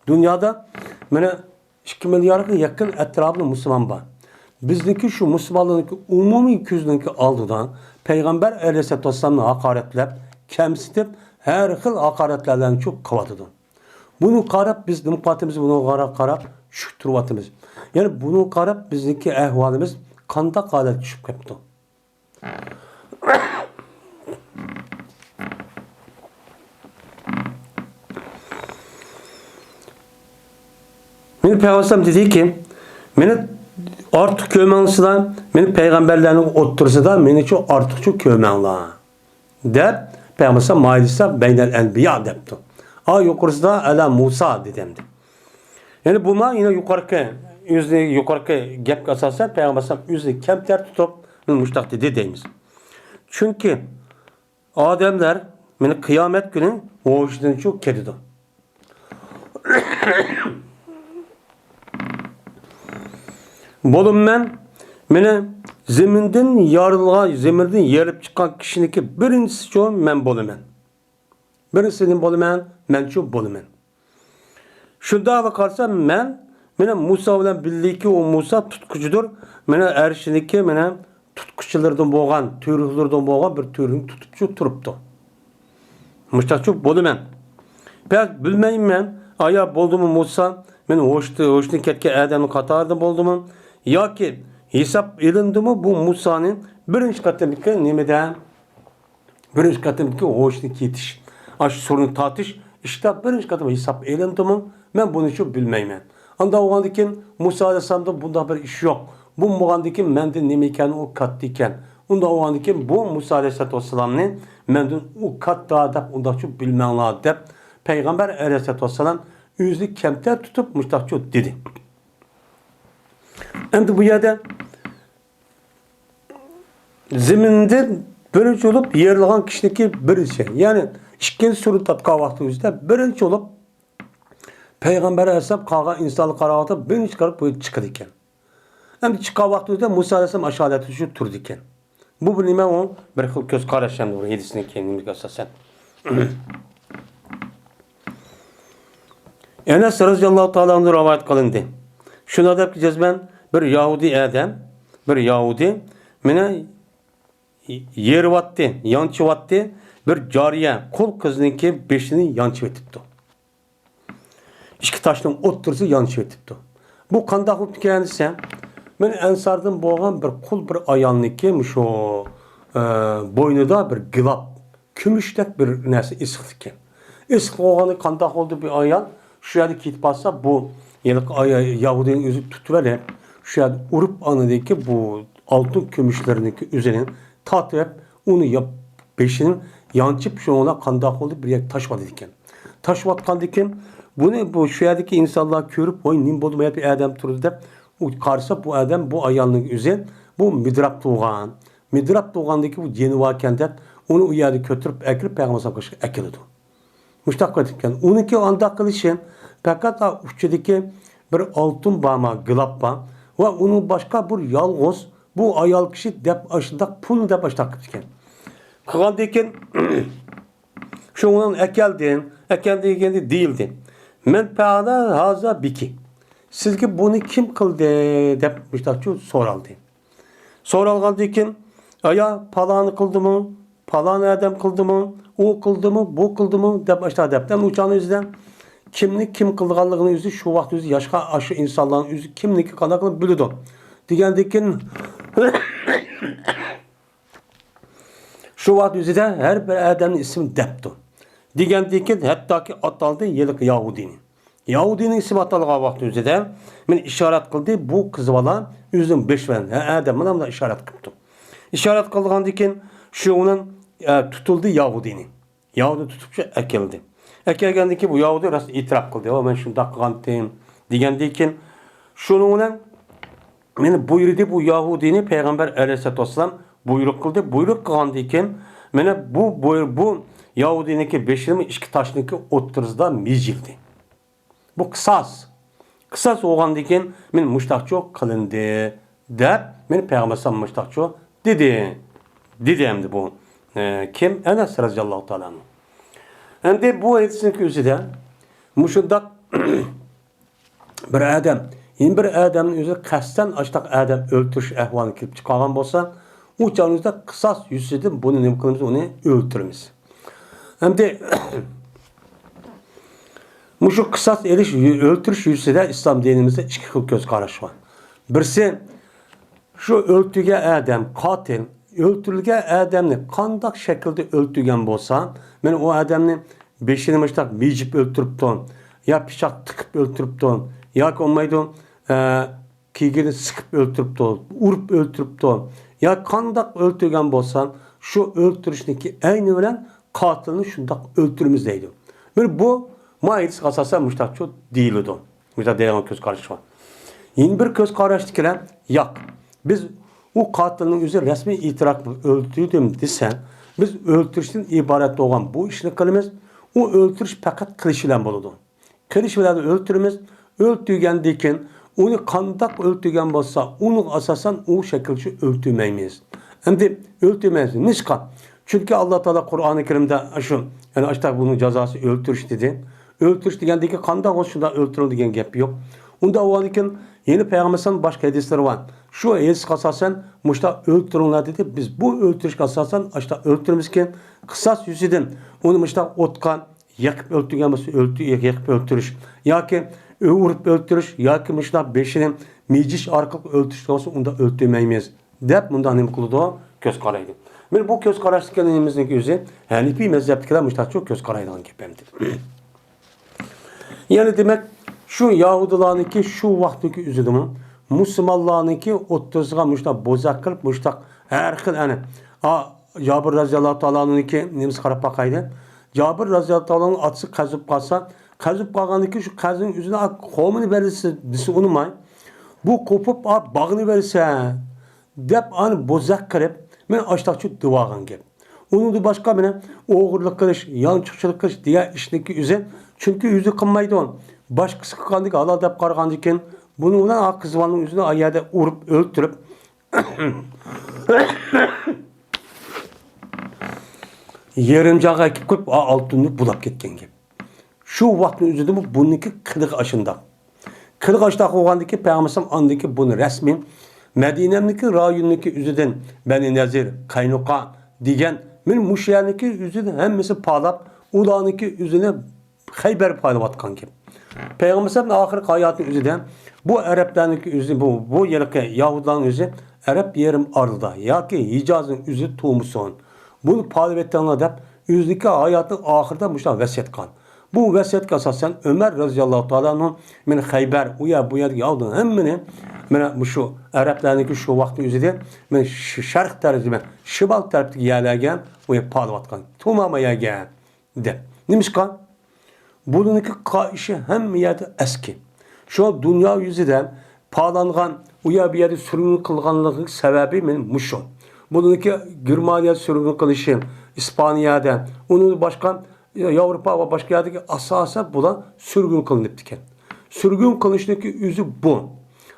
Dunyoda mana 2 milyarga yaqin atrofli musulmon bor. Bizniki shu musulmonlarniki umumiy ko'zniki oldidan Peygamber aleyhisselatü vesselam'ni haqoratlab, kamsitib, har xil haqoratlarni qilyotdi. Bunu qarab biz demokratimiz bunu qarab shu turyapmiz. Yani bunu qarab bizniki ahvolimiz qanday holat tushib ketdi. Meni Peygamber dedi ki, meni artık kömensidan, meni peygamberlerin otursida meni çok artık çok kömenlar. Deb Peygamber Maidisa beynel enbiya debdi. Yukarısında ala Musa dedimdi. Yani buna yine yukarıki gap asasen Peygamber yüzünü kemter tutup müştak dedi deyimiz. Çünkü adamlar meni kıyamet günü o işten çok kedidi. Bolum meni zeminden yarılgan, zeminden yerip çıkan kişiniki birincisi çoğu men bolumen. Birincisinin bolumen, men çoğu bolumen. Şunda bakarsa meni Musa bilen bildiki o Musa tutkucudur. Meni erşiniki meni tutkuçulardan boğan, tüyrüklerden boğan bir tüyrüğünü tutupçu turuptu. Muştakçı bolumen. Ben bilmeyim aya boldu mu Musa, men hoştu ketke Adem'in katardı boldu mu? Ya ki hesap edildi mi bu Musa'nın birinci katındaki nemeden? Birinci katındaki hoştu ketiş. Aşı sorunu tartış. İşte birinci katında hesap edildi mi? Ben bunu çok bilmeyim. Anda o andaki Musa Aleyhisselam'da bunda bir iş yok. Bu muandaki menden nemeyken o kattıyken. Onda o andaki bu Musa Aleyhisselam'ın menden o kat daha da onda çok bilmem lazım deyip Peygamber Aleyhisselam yüzü kemter tutup müştakçı dedi. Hem bu yerde zeminde birinci olup yerliğen kişideki birisi. Yani ikinci soru tatka vaktimizde birinci olup Peygamber Aleyhisselam kalkan insanlık karavatı birini çıkarıp böyle çıkıdı iken. Hem çıkan vaktimizde Musa Aleyhisselam aşağıda şu turdu iken. Bu bilime o bir kıl göz karışımdı bu yedisini kendimiz göstersen. Enes radıyallahu ta'ala'nın rivayet kılındı. Şuna da ki ben bir Yahudi adam, bir Yahudi mene yer vattı, yançı vattı, bir cariye kul kızınınki beşini yançı etipti. İki taşın otursu yançı etipti. Bu kandak olup kendisi ben ensardan boğan bir kul bir ayağındaki o boynuda bir gılap, kümüştek bir nesi iskıtken. İskıt oğanı kandak oldu bir ayağın. Şu yerde kitip alsa bu Yahudinin yüzü tutuverip şu yerde urup anıdaki bu altın kömüşlerindeki üzerine tatlayıp onu yap peşinin yançıp şu ona kandak oldu bir yer taş var dedikken. Taş vatkan diken bu şu yerdeki insanlar görüp oy nim bulmaya bir adam turdu da karşı bu adam bu ayağının üzerine bu midrap doğan. Midrap doğandaki bu yeni vakende onu o yerde götürüp ekirip Peygamber sallallahu ekildi. Müştak etken. Onunki anda kılıçın fakat uçudaki bir altın bağma, gılapma ve onun başka bir yalğız bu ayal kişi dep aşında pul dep aştak etken. Kaldıyken şunun ekeldiğinde değildi. Men peada haza biki. Sizce bunu kim kıldı dep müştakçı soraldı. Soralgaldıyken aya palanı kıldı mı? Palan adam kıldı mı? O kıldı mı? Bu kıldı mı? Dep aşağı depten uçağın yüzünden kimlik kim kıldıqanlığını yüzü şu vaxt yüzü yaşqa aşı insanların yüzü kimlik qanaqını bilidi. Degəndəkin şu vaxt yüzü də hər bir adamın ismi depti. Degəndəkin hətta ki ataldı yelik Yahudinin. Yahudinin ismi ataldığı vaxt yüzü də men işaret qıldı bu kız bala yüzün 5 veren adamın da işaret qıldı. İşaret qıldığandakin şu onun tutuldu Yahudinin. Yahudi tutupça ekildi. Ekelgendeki bu Yahudi rast itiraf kıldı. O ben şunda kılantayım. Digendeyken şununla meni buyurdu bu Yahudini Peygamber Aleyhisselatü Vesselam buyruk kıldı. Buyruk kılandayken meni bu Yahudiniki beşirimi iki taşniki oturuzda mizildi. Bu kısas. Kısas oğandayken men muştakçı kılındı. Deyip meni Peygamber Aleyhisselam muştakçı dedi. Dedi bu. Kim? Enes radıyallahu ta'ala. Hem de bu hadisin yüzüde muşundak bir adam, yeni bir adamın yüzü kasten açtak adam öldürüş ehvanı kirip çıkan olsa o canımızda kısas yüzüde bunu ne kılımız onu öldürürüz. Hem de muşu kısas öldürüş yüzüde İslam dinimizde iki göz karış var. Birisi şu öldürge adam katil öldürülgen adamni kandak şekilde öldürgen bolsa, men o adamni beşini baştak mecip öldürüptün, ya bıçak tıkıp öldürüptün, ya ki olmaydı kigirini sıkıp öldürüptün, urup öldürüptün, ya kandak öldürgen bolsan, şu öldürüşündeki aynı bilen katilini şundak öldürümüzdeydi. Yani bu maidis kasasa müştak çok değildi. Müştak değilen göz karşı var. Yeni bir göz karşı dikilen yak. Biz o katilin özü resmi itirak öldürdüm desen, biz öldürüşten ibaret olan bu işini kılımız, o öldürüş fakat kılıç ile buludu. Kılıç ile öldürümüz, öldürgendeyken, onu kandak öldürgen olsa, onu asasan o şekilde öldürmeyimiz. Şimdi öldürmeyiz. Niska? Çünkü Allah Teala Kur'an-ı Kerim'de şu, yani işte bunun cezası öldürüş dedi. Öldürüş degендeki kandak oluşunda öldürün degen gap yok. Onda o anken yeni peygamberden başka hadisler var. Şu hadis asasen muşta öldürünler dedi. Biz bu öldürüş asasen işte öldürmüşken kısas yüzüden onu muşta otkan yakıp öldürgen olsa yakıp öldürüş. Ya ki vurup öldürüş ya ki muşta beşinin meciş arkalık öldürüş olsa onda öldürmeyimiz. Dep bundan ne kılıdı göz karaydı. Men bu göz karashtıklarımızın özü Hanifi mezheptekiler muşta çok göz karaydan gepemdir. Yani demek şu Yahudilarınki şu vaktiki üzülümü, Müslümanlarınki 30'ga muşta bozak kılıp muşta her xil yani Cabir raziyallahu ta'ala'nınki nemiz qarab bakaydı. Cabir raziyallahu ta'ala'nın atısı kazıp kalsa, kazıp kalganınki şu kazının üzerine kovmunu verirse disi unumay. Bu kopup bağını verirse dep bozak kılıp men açtakçı dıvağın gep. Onun da başka bine oğurluk kılış, yançıkçılık kılış diye işteki yüzü. Çünkü yüzü kınmaydı on. Başkası kıkandık Allah dep kargandıkken bunu ulan kızvanın yüzüne ayada urup öldürüp yerimcağa ekip koyup altını bulap ketken gibi. Şu vaktin yüzüde bu bununki kılık aşında. Kılık aşında koğandaki Peygamberim andaki bunu resmin Medine'mdeki rayonundaki yüzüden Beni Nezir, Kaynuka diyen men muşyaniki yüzüden hemmesi palap ulaniki yüzüne Hayber paylavatkan gibi. Peygamberimizin ahir hayatının yüzünden bu Araplarınki yüzü bu yerki Yahudilerin yüzü Arap yerim arıda ya ki Hicaz'ın yüzü tuğmusun. Bunu paylavattanlar da yüzdeki hayatın ahirde muşta vesiyet kan. Bu vesiyet asasen Ömer radıyallahu ta'ala'nın men Hayber uya bu yer Yahudinin hemmini men şu Araplarınki şu vakti yüzüde men şark tarafı şimal tarafı yerlergen uya paylavatkan. Tumamaya gel de. Neymiş kan? Bununki işi hem yerde eski. Şu an dünya yüzüden pahalanğan uya bir yerde sürgün kılganlığı sebebi muşun. Bununki Germaniya sürgün kılışı, İspanya'da, onun başka Avrupa ve başka yerdeki asasa bula sürgün kılınıp diken. Sürgün kılışındaki yüzü bu.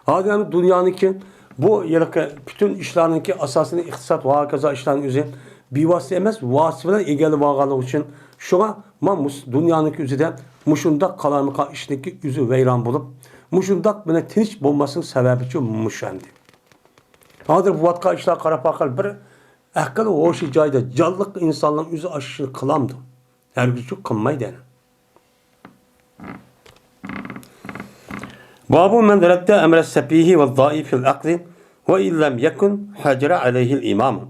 Adem dünyanınki bu yerdeki bütün işlerinki asasını iktisat ve hakaza işlerin yüzü bir vasıta emez, vasıfına ilgili bağlılığı için şu an dünyanınki yüzüden muşunda kalanlıka işindeki yüzü veyran bulup muşunda bana tinç bulmasının sebebi için muşendi. Hadır bu vatka işler karapakal bir akıl o şey cayda canlılık insanların yüzü aşırı kılamdı. Her gücü kılmaydı. Babu men redde emre sepihi ve zayıfil akli ve illem yekun hacra aleyhil imam.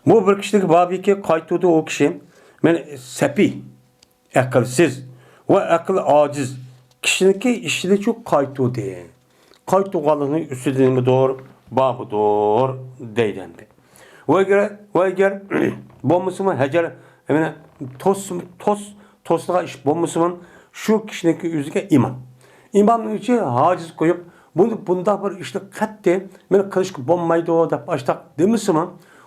Bu bir kişilik babi ki kaytudu o kişi men sepi, akılsız ve akıl aciz kişininki işini çok kaytudu. Kaytuğalığının üstünlüğü doğru, babı doğru deylendi. Ve eğer bu Müslüman hecer tosluğa iş bu Müslüman şu kişininki yüzüge iman. İmanın içi haciz koyup bunda bir işte katte men kılıç bombaydı o da baştak demişsin.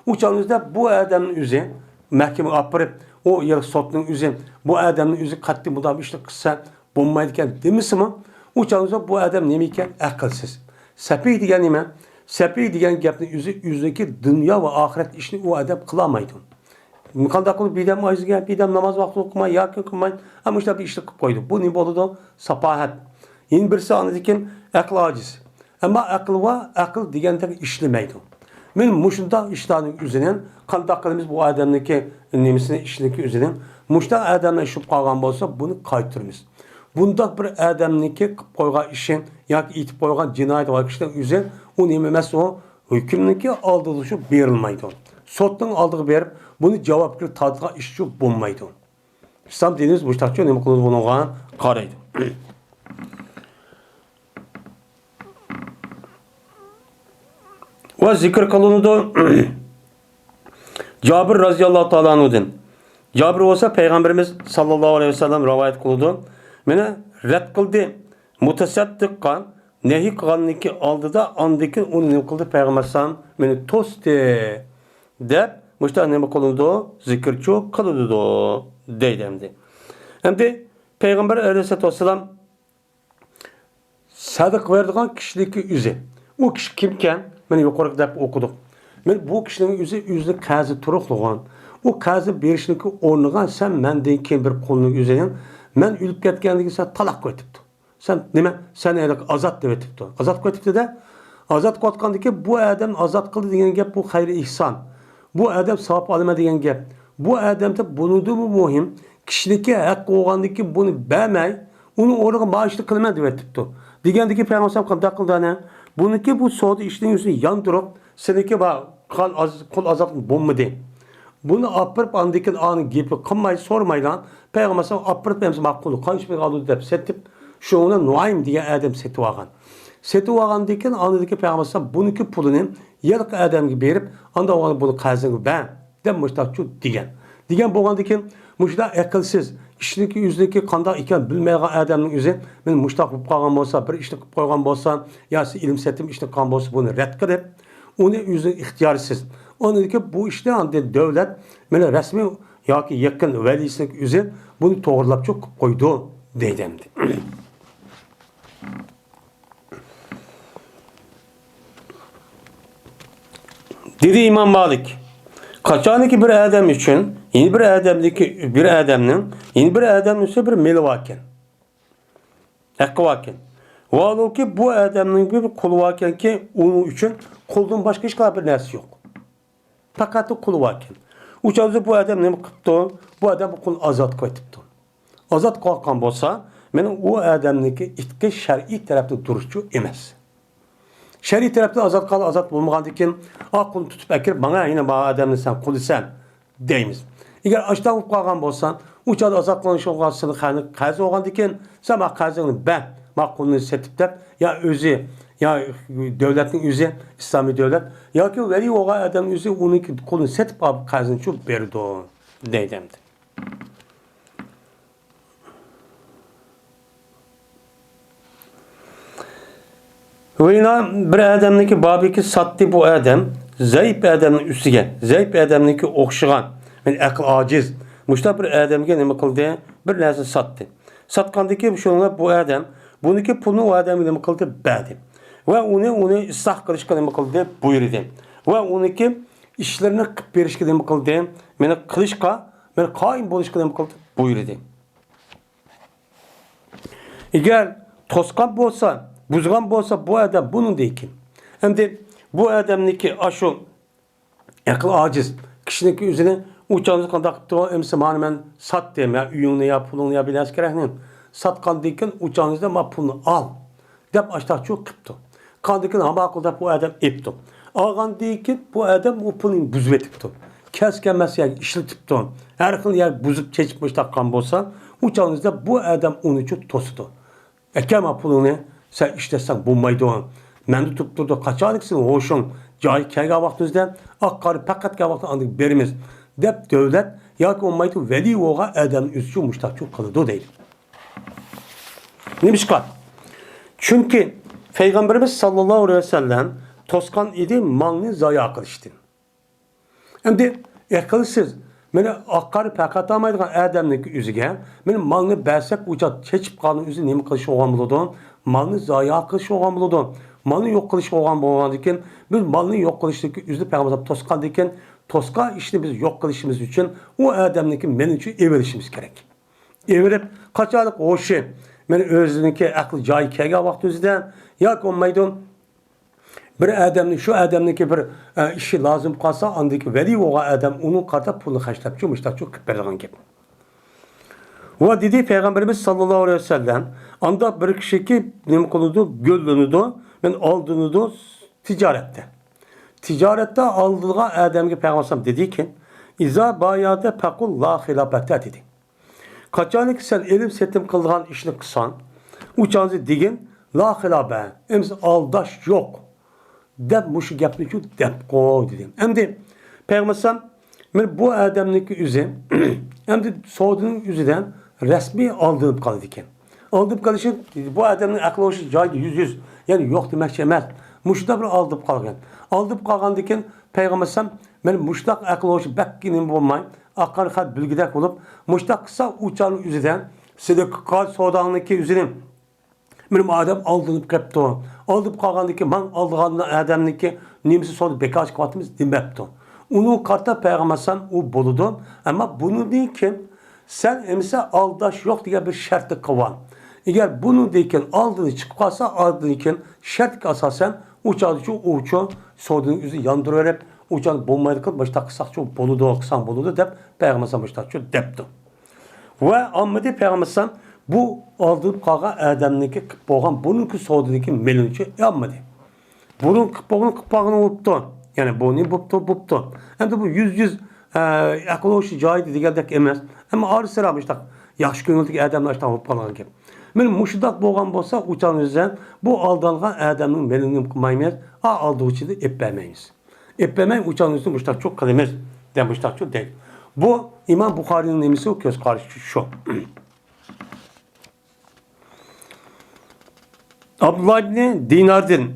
Uçağınızda bu adamın yüzü mahkeme apırıp o yer sotun yüzü bu adamın yüzü katte bunda işte kısa bombaydıken demişsin. Uçağınızda bu adam nemeyken akılsız. Sepih diyen nime? Sepih diyen gapni yüzdeki dünya ve ahiret işini o adam kılamaydı. Mıkalda kılıp bir dem ayızgen, bir dem namaz vakti okumay, yakın okumay. Ama işte bir işlik koydu. Bu ne oldu? Sapahat. Yine birisi anladıkken akıl aciz. Ama akıl diyen işlemeydi. Men muşunda işlerin üzerinden kandaklımız bu adamdaki nemesine işindeki üzerinden muşta adamla şüp kalgan olsa bunu kaytırmız. Bunda bir adamniki koygan işin yoki itib koygan cinayet var kişiler üzerinden o nememes o hükümniki aldırışı verilmeydi. Sotun aldığı verip bunu cevaplı tadığa işçi bulmaydı. İslam dediğimiz müştakçı neme kılır bununla karaydı. Ve zikir kılındı Cabir razıyallahu ta'ala anhu'dan. Cabir olsa Peygamberimiz sallallahu aleyhi ve sellem rivayet kıldı. Mene red kıldı. Mutasaddıkka nehi kılgandaki aldıda andaki onu ne kıldı Peygamber sallam meni tosti deb muşta nima kılındı zikirço kılındı deydemdi. Hem de Peygamber aleyhissalatu vesselam sadık verdiğin kişilik yüzü. O kişi kimken? Ben yukarı dep okuduk. Ben bu kişinin yüzü kazı turuqluğun. O kazı berişlik ornuğan sen menden kim bir kolunu yüzünin men ülüp ketkenligi sen talak koytuptu. Sen nima? Sen elik azat deb etipti. Azat koytuptu da azat qotqandiki bu adam azat qildi degan gap bu xayri ihson. Bu adam savab olma degan gap. Bu adamda bunudu bu muhim. Kişiliki haq olgandiki bunu bermay, onun orada maaşlı qilma deb etipti. Degandiki Peygamber sallam qanday qildi ana? Buniki bu so'da ishning yuzini yondirib, seniki qul azat bo'lmadi. Bunu apırıp andikin anı gibi kılmayı sormayla Peygamber sallam apırıp hemsi makulu kanç bir alı dep setip şu ona Nuaym diye adam seti vagan. Seti vagan dikin anıdaki Peygamber sallam bununki pulunu yarık adam gibi verip anda onu bunu kazanı ben dem müştakçu digen. Digen boğan dikin müştak akılsız işindeki yüzdeki kanda iken bilmeyen adamın yüzü ben müştak bu kalgan olsa bir işte koygan olsa ya ilim setim işte kan olsa bunu red kılıp onu yüzü ihtiyarsız. Onun ki bu işte anda devlet böyle resmi ya ki yakın velisinin yüzü bunu doğrulap çok koydu deydemdi. Dedi İmam Malik. Kaçaniki bir adam için yeni bir adamdaki bir adamın yeni bir adamın ise bir meli vaken. Hakkı vaken. Vallahi ki bu adamın bir kulu vaken ki onun için kuldan başka hiç bir nersi yok. Fakat o kulu vaken. Uçağızda bu adam ne yaptı? Bu adam bu kul azat koytuptu. Azat kalkan bolsa, benim o adamdaki itki şer'i tarafta duruşçu emas. Şer'i tarafta azat kal azat bulmagandikin, kulunu tutup ekir bana yine bana adamını sen kulu sen deymiz. Eğer açtan olup kalkan bolsan, uçağda azat kılınış olgasını kazı olgandikin, sen bak kazını ben, bak kulunu setip de ya özü ya devletin yüzü İslami devlet ya ki veri oğa adam yüzü onun kolunu setip alıp kazını çok berdi deydemdi. Ve yine bir adamdaki babiki sattı bu adam zayıf bir adamın üstüge zayıf bir adamdaki okşuğan yani akıl aciz müştah bir adamga nima qildi bir narsa sattı. Satqandaki şunlar bu adam buniki pulni o adamga nima qildi berdi. Ve onu ıslah qilishga nima qildi buyurdi. Ve oniki işlerini qilib berishga nima qildi meni qilishga meni qoyim bo'lishga nima qildi buyurdi. Eğer tosqan bo'lsa buzgan bolsa bu adam bunun deykin. Hem de bu adamniki aşu akıl aciz kişinin üzerine uçağınızı kandaktı o emsi ben sat diyeyim ya üyünü ya pulunu ya bilen askerahinin satkan deyken uçağınızda ma pulunu al dep açtak çok kıptı. Kandikin ama akılda bu adam ipti. Algan deyken bu adam bu pulunu buzvetipti. Keskenmez ya işletipti. Her kıl ya buzup çeçmiş takkan bolsa uçağınızda bu adam onu çok tostu. Ekema pulunu sen işlesen bulmaydı o. Men tutup durdu kaçalıksın hoşun. Cahil kelge vaxtınızda akkarı pakat vaxtı andık berimiz. Dep devlet ya ki olmaydı veli oğa adam üstü müştakçı kılıdı değil. Neymiş kal? Çünkü Peygamberimiz sallallahu aleyhi ve sellem toskan idi malını zaya kılıştı. Hem de akılsız. Meni akkarı pakat almaydıgan adamın yüzüge benim malını bersek uçak çeçip kalın yüzü nemi kılışı oğan buludun. Malını zaya kılışı oğan buludun. Malını yok kılışı oğan buludun diken biz malını yok kılıştaki yüzü Peygamber toskan diken toska işte biz yok kılışımız için o adamın men için everişimiz gerek. Everip kaçalık o şey. Meni özününki aklı cayı kege vakti yüzüden ya olmaydı. Bir adamın şu adamdaki bir işi lazım kalsa andaki veli oğa adam onun karta pulu haşlap çumuşta çok kıpırdan gibi. Ve dedi Peygamberimiz sallallahu aleyhi ve sellem anda bir kişi ki ne koludu göllünüdü ben aldığınıdı ticarette. Ticarette aldığı adamki Peygamber dedi ki İza bayade pekul la hilafete dedi. Kaçanı ki sen elim setim kıldığın işini kısan uçağınızı digin la hilabe emz aldaş yok. Dep muşu gapni şu dep koy dedim. Hem de Peygamber men bu adamniki yüzü hem de Saudi'nin yüzüden resmi aldığım kaldı iken. Aldıb qalışı bu adamın aklı hoşu caydı yüz. Yani yok demek emas. Muşda bir aldıb qalgan. Aldıb qalgandan Peygamber sallam men muşdaq aklı hoşu bekkinim bolmay. Akkar xat bilgidek bolup muşdaq kısa uçanın yüzüden Sıdıkka sodanlıki üzerine benim adam aldınıp kaptı. Aldıp kalgandaki man aldığan adamniki nimsi sodu bekaj kvatımız demepti. Onun karta peygambersen o boludu. Ama bunu değil ki sen emse aldaş yok diye bir şartı kıvan. Eğer bunu deyken aldığını çıkıp kalsa aldığını şart asasen uçadıcı uçu sodunun yüzü yandırıyor uçan bombayı kıl başta kısak çok boludu kısan boludu dep peygambersen başta çok depti. Ve Ahmet'e peygambersen bu aldığım kağa adamniki boğan bununki sodunki melunçu yapmadı. Bunun kıpağını unuttu. Yani bunu buptu. Hem de bu yüz ekoloji cahidi digerdek emez. Ama ağrı sıramıştık. Yaxşı gönüldeki adamlar işte alıp kalan gibi. Benim muşudak boğan bolsa uçan yüzden bu aldığın adamın melununu kımaymayız. Aldığı için de eppemeyiz. Eppemeyin uçan yüzden muşudak çok kalemez. Demiştak çok değil. Bu İmam Bukhari'nin emisi o göz karşı şu. Abdullah ibn Dinar'dan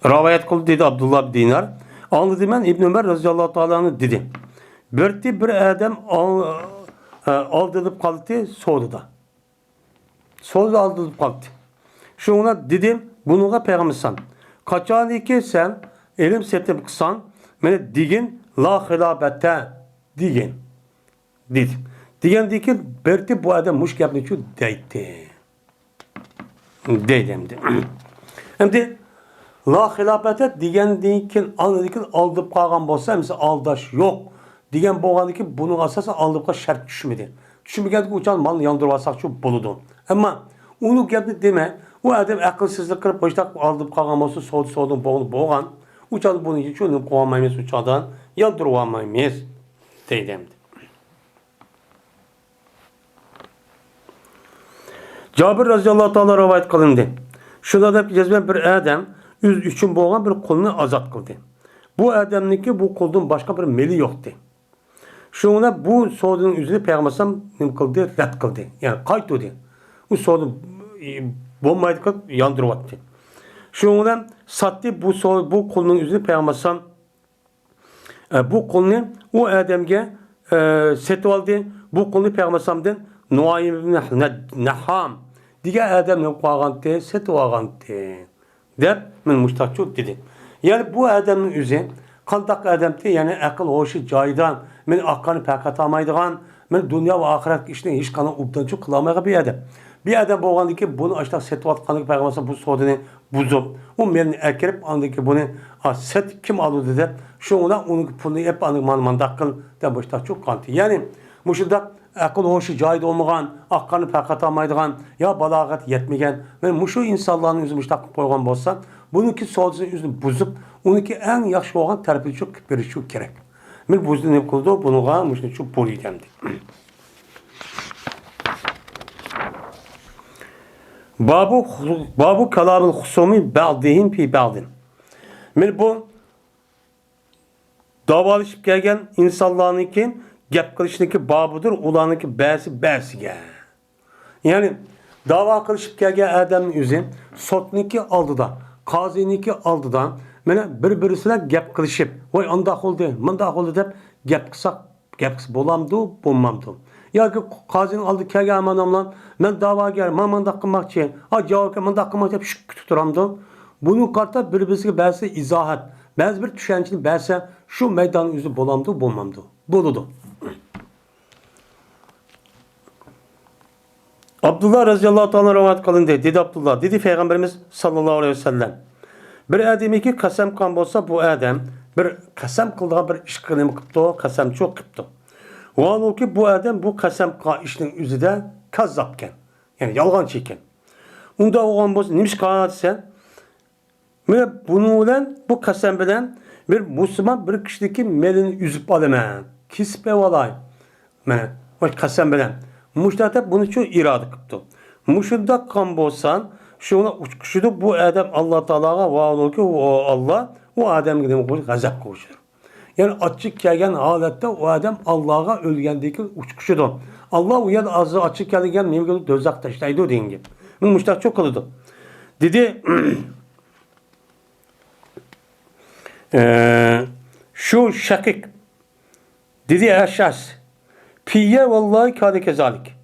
rivayet kıldı dedi Abdullah ibn Dinar. Anladım ben İbn Ömer radıyallahu ta'ala'nı dedi. Bir adam aldırıp kaldı soğuda. Soğuda aldırıp kaldı. Şuna dedim bununla peygambersan. Kaçan ki sen elim setip kısan beni digin la hilabete digin. Dedi. Digen ki berti bu adam muş yapını şu deydi. Dedim. Hem de la hilafete digen deyken anladıkın aldıp kalgan bolsa mesela aldaş yok. Digen boğandı ki bunun asası aldıp kalgan şart düşmedi. Düşmedi uçan malını yandırvasak şu buludu. Ama onu geldi deme. O adam akılsızlık kırıp başta aldıp kalgan bolsa soğudun boğan. Uçan bunun için şunu kovamayız uçadan yandırvamayız. Dedim. Cabir radıyallahu ta'ala rivayet kılındı. Şurada da cezben bir adam üz üçün boğan bir kulunu azat kıldı. Bu adamniki bu kulun başka bir meli yoktu. Şuna bu sorduğun üzerine peygambersem kıldı, red kıldı. Yani kayıtladı. Bu sorduğun bombayı kılıp yandırıvattı. Şuna sattı bu kulun üzerine peygambersem bu kulunu o adamge setu aldı. Bu kulunu peygambersemden Nuaym ibn Naham diye adamın qağantı, set qağantı. Dep men müştaqçu dedi. Yani bu adamın üzü qandaq adamdı, yani akıl hoşu caydan, men aqqanı paqatamaydigan, men dünya ve ahiret işini hiç kana ubdançu qılamayan bir adam. Bir adam bolğandı ki bunu aştaq set atqanı peygamber bu sodunu buzup, o men akirip andı ki bunu set kim aldı dedi. Şuna onun pulunu hep anı mandaqıl da müştaqçu qantı. Yani muşunda akıl hoşu cahid olmagan, aqqanı paqatamaydigan, ya balağat yetmegen, men muşu insanların üzü müştaq qoygan bolsa, bununki sodusunu üzünü buzup, onunki en yaxşı olan tərəfi çox verişu gerek. Men buzdu ne qıldı, bunuğa muşu çox bol edemdi. Babu kalamul husumi ba'dihim fi ba'din. Men bu davalışıp gelgen insanlarınki gap kılışındaki babıdır, ulanınki bəsige. Yani dava kılışıp gelgen adamın üzü, sotniki aldıdan, qaziniki aldıdan, mene bir-birisine gap kılışıp, vay andaq oldu, mandaq oldu dep, gap kısa bolamdı, bulmamdı. Ya ki qazinin aldı kelgen amanamlan, men dava gel, mandaq kılmakçı, cevap mandaq kılmakçı, şük tuturamdı. Bunun karta bir-birisine bəzi izahat, bəzi bir düşençini bəzi şu meydanın üzü bolamdı, bulmamdı. Buludu. Abdullah radıyallahu ta'ala rivayet kılındı. Dedi Abdullah, dedi Peygamberimiz sallallahu aleyhi ve sellem. Bir adamı ki kasem kan bolsa bu adam bir kasem kıldığı bir iş kılımı kıptı, kasem çok kıptı. O an o ki bu adam bu kasem işinin üzüde kazzapken, yani yalgan çeken. Onda o an bolsa neymiş kanatsa, bunu olan bu kasem bilen bir Müslüman bir kişideki melini üzüp alama, kispe valay. O kasem bilen. Muştata bunu çok iradı kıptı. Muşunda kan bolsan, şuna uçkuşudu bu adam Allah Teala'ya vaad ki o Allah o adam gibi gazap koşur. Yani açık gelgen halette o adam Allah'a ölgendeki uçkuşudur. Allah uyan azı açık gelgen mevcut dözak taşlaydı o deyin gibi. Bu müştak çok kalıdı. Dedi şu şakik dedi eşas piye vallahi kâde kezalik.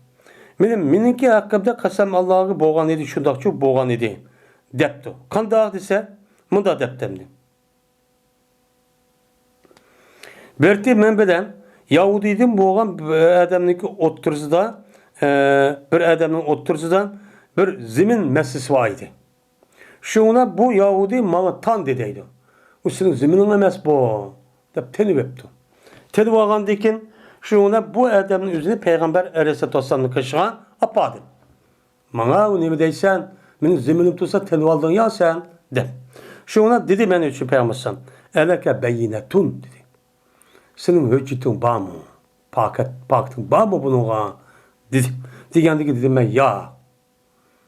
Miniki hakkımda kasam Allah'ı boğan idi şundak çok boğan idi depti. Kandağ dese mında deptemdi. Berti menbeden Yahudiydim boğan adamdaki otursuzda bir adamın otursudan bir zemin meselesi vardı. Şuna bu Yahudi malı tan dediydi. O senin zeminin emes bu. Dep teni vepti. Teni vagan dikin şuna bu adamın üzerine Peygamber Aleyhisselatü Vesselam'ın kaşığa apadı. Bana o ne deysen benim zeminim tutsa teni aldın ya sen de. Şuna dedi ben için Peygamber'sen eleke beyinetun dedi. Senin hüccetin var mı? Paktın var mı bununla? Dedi. Diyendeki dedim ben ya.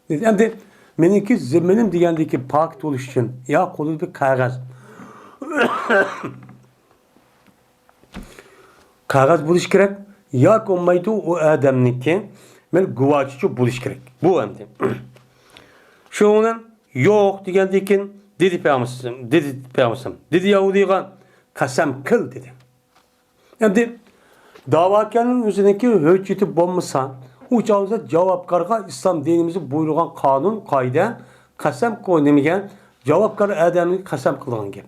Dedi. Hem de benimki zeminim diyendeki pakt oluş için ya kolu bir kağıt. Kağıt buluş gerek. Ya konmaydı o adamınki ben guvaççı buluş gerek. Bu hem de. Şu onun yok diyendeki dedi Peygamber'im. Dedi Yahudi'ye kasem kıl dedi. Hem de davakanın üzerindeki hücceti bulmasa uçağıza cevapkarga İslam dinimizi buyurgan kanun kayda kasem koynamaygen cevapkar adamını kasem kılgan gibi.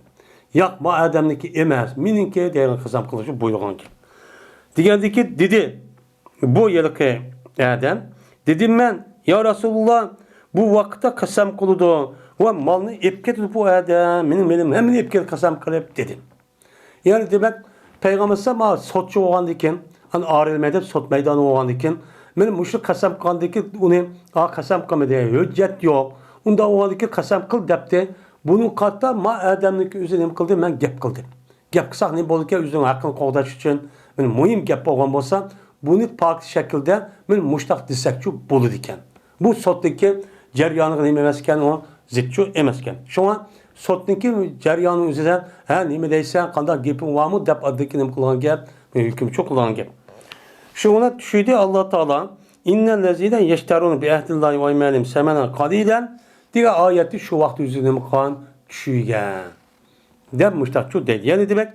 Yakma adamniki emez. Mininki değerli kasem kılıcı buyurgan gibi. Diyendeki dedi bu yılki adam dedim ben ya Resulullah bu vakitte kasem kılıdı ve malını epke tutup bu adam benim hemen epke kasem kılıp dedim. Yani demek Peygamber sama sotçu olan diken, hani arilmede sot meydanı olan diken, benim müşrik kasam kılgan diken, onu kasam kılmadı, hüccet yok. Onda olan diken kasam kıl depti. Bunun katta ma adamlık üzerine kıldı, ben gep kıldım. Gep kısak ne boldu ki üzerine hakkını koğdaş için, benim mühim gep olan olsa, bunu farklı şekilde benim müştak disekçü bolu diken. Bu sottaki ceryanı nememezken o zitçu emezken. Şu an sotniki ceryanın üzerine nime deysen kanda gepin var mı dep addaki nem kullanılan gep hüküm çok kullanılan gep. Şu ona düşüydü Allah Teala innel lezine yeşterun bi ehdillahi ve imanim semena kalilen diye ayeti şu vakti üzerine kan düşüygen. Dep müştakçu değil. Yani demek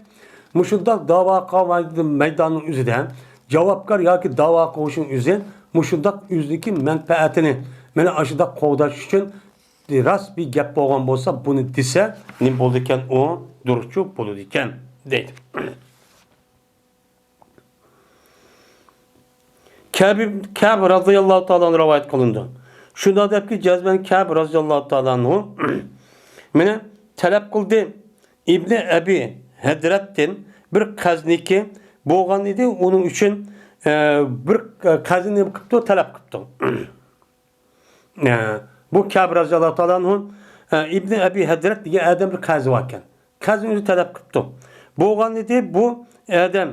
müşundak dava kavaydı meydanın üzerinden cevapkar ya ki dava koğuşun üzerine müşundak üzdeki menfaatini meni aşıda kovdaş için rast bir gap bolgan bolsa bunu dese ne boldu iken o duruşçu boldu iken deydi. Kâb radıyallahu ta'ala rivayet kılındı. Şunda dep ki cezben Kâb radıyallahu ta'ala meni talep kıldı İbni Ebi Hedrettin bir kazniki bolgan idi onun için bir kazni kıptı talep kıptı. Bu Kâb radıyallahu ta'ala'nın İbni Ebi Hedret diye adam bir kazı varken. Kazını özü talep kıptı. Boğan idi bu adam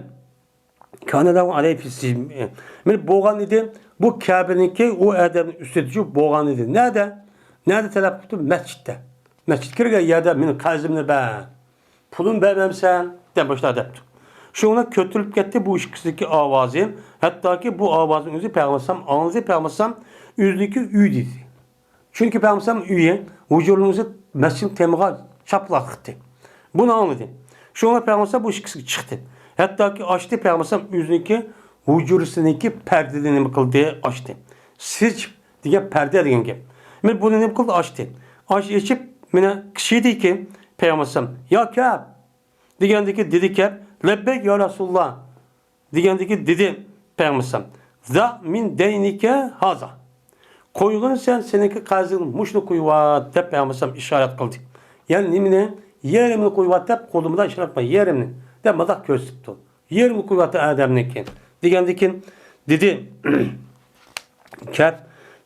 Kanada'nın aleyhisselam. Boğan idi bu Kâb'ninki o adamın üstetici boğan idi. Nerede talep kıptı? Mescitte. Mescid kirge yerde benim kazımını be. Pulun vermemsen de başta adaptı. Şuna kötülük gitti bu işkisindeki avazı. Hatta ki bu avazın özü Peygamber'im üzdeki üydü. Çünkü Peygamber'im üye vücudunuzu mescid temiga çaplaktı. Bunu anladı. Şuna Peygamber'im bu işkisi çıktı. Hatta ki açtı Peygamber'im üzdeki vücudundaki perdelerini kıldı açtı. Siz diye perde diyen gibi. Ben bunu ne kıldı açtı. Açıp bana kişiydi ki Peygamber'im ya Kâb diyendeki dedi Kâb lebbek ya Resulullah diyendeki dedi Peygamber'im za min deynike haza. Koyulun sen seninki kazın muşlu kuyuva tep Peygamber'im işaret kıldı. Yani nimine yerimini kuyuva tep kolumda işaret kıldı. Yerimini. Demadak göz tuttu. Yerimini kuyuva tep adamniki. Diyendeki dedi Kâb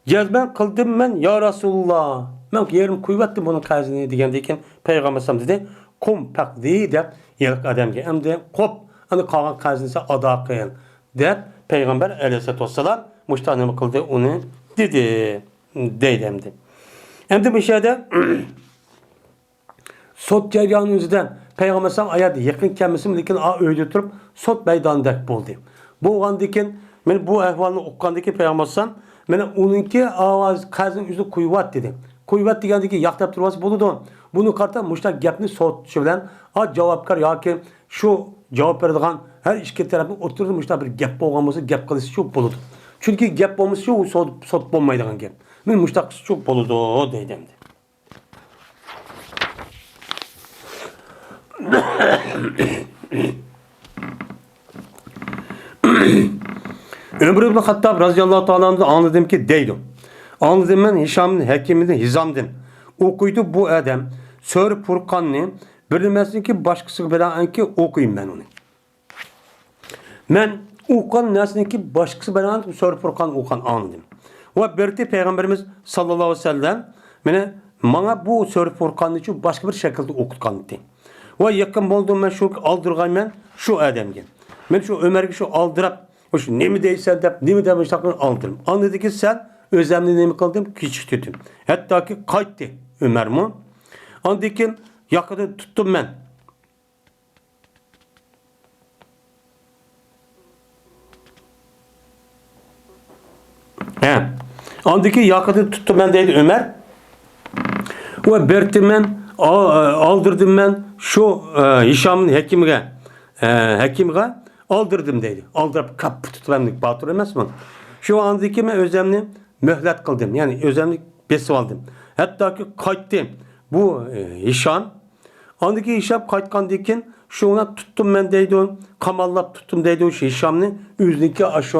cezben kıldım ben ya Resulullah. Ben yerim kuyuvattım bunun kazını diyendeki Peygamber'im dedi kum pak değil de yerik adam ki hem de kop hani kalan kazınsa ada kıyın de Peygamber Aleyhisselatü Vesselam müştanımı kıldı onu dedi hem de bir şeyde sot ceryanı yüzünden Peygamber sallam ayadi yakın kelmesim lekin öyle turup sot meydandak buldu. Bu oğandikin men bu ahvalını okuğandaki Peygamber sallam mene onunki avaz kazın yüzü kuyvat dedi. Kuyvat degandiki yaqtab turması buludu. Bunu karta muştak gapni sotçu bilen javobgar yoki şu cevap veradigan her ikki tarafni o'tirib muştak bir gap bo'lgan bo'lsa gap qilishi shu bo'ladi. Chunki gap bo'lmasa shu sot bo'lmaydigan gap. Men muştak shu bo'ladi deydim. Ömür ibn Hattab radıyallahu ta'ala anladım ki deydim. Anladım ben Hişam'ın hekimini Hizam'dım. Okuydu bu adam. Sör Furkan'ı bilmesin ki başkası bilen ki okuyayım ben onu. Ben okuyan nesin ki başkası bilen Sör Furkan okuyan anladım. Ve berti Peygamberimiz sallallahu aleyhi ve sellem bana bu Sör Furkan'ı için başka bir şekilde okutkan etti. Ve yakın olduğum ben şu aldırgayım ben şu adamgen. Ben şu Ömer'i şu aldırıp şu ne mi değilsen de ne mi demiş aldırım. Anladı ki sen özlemli ne mi kıldım? Küçük tutum. Hatta ki kayıttı Ömer mi? Anladı ki yakını tuttum ben. Anladı ki yakını tuttum ben dedi Ömer. Ve bertim ben aldırdım ben şu Hişam'ın hekimine aldırdım dedi. Aldırıp kapı tutulanlık batır emez mi? Şu andaki ben özlemli mühlet kıldım. Yani özlemli besip aldım. Hatta ki kayıttım. Bu Hişam. Andaki Hişam kayıtkan dikin şu ona tuttum ben deydi onu. Kamallap tuttum deydi o Hişam'ını. Yüzündeki aşı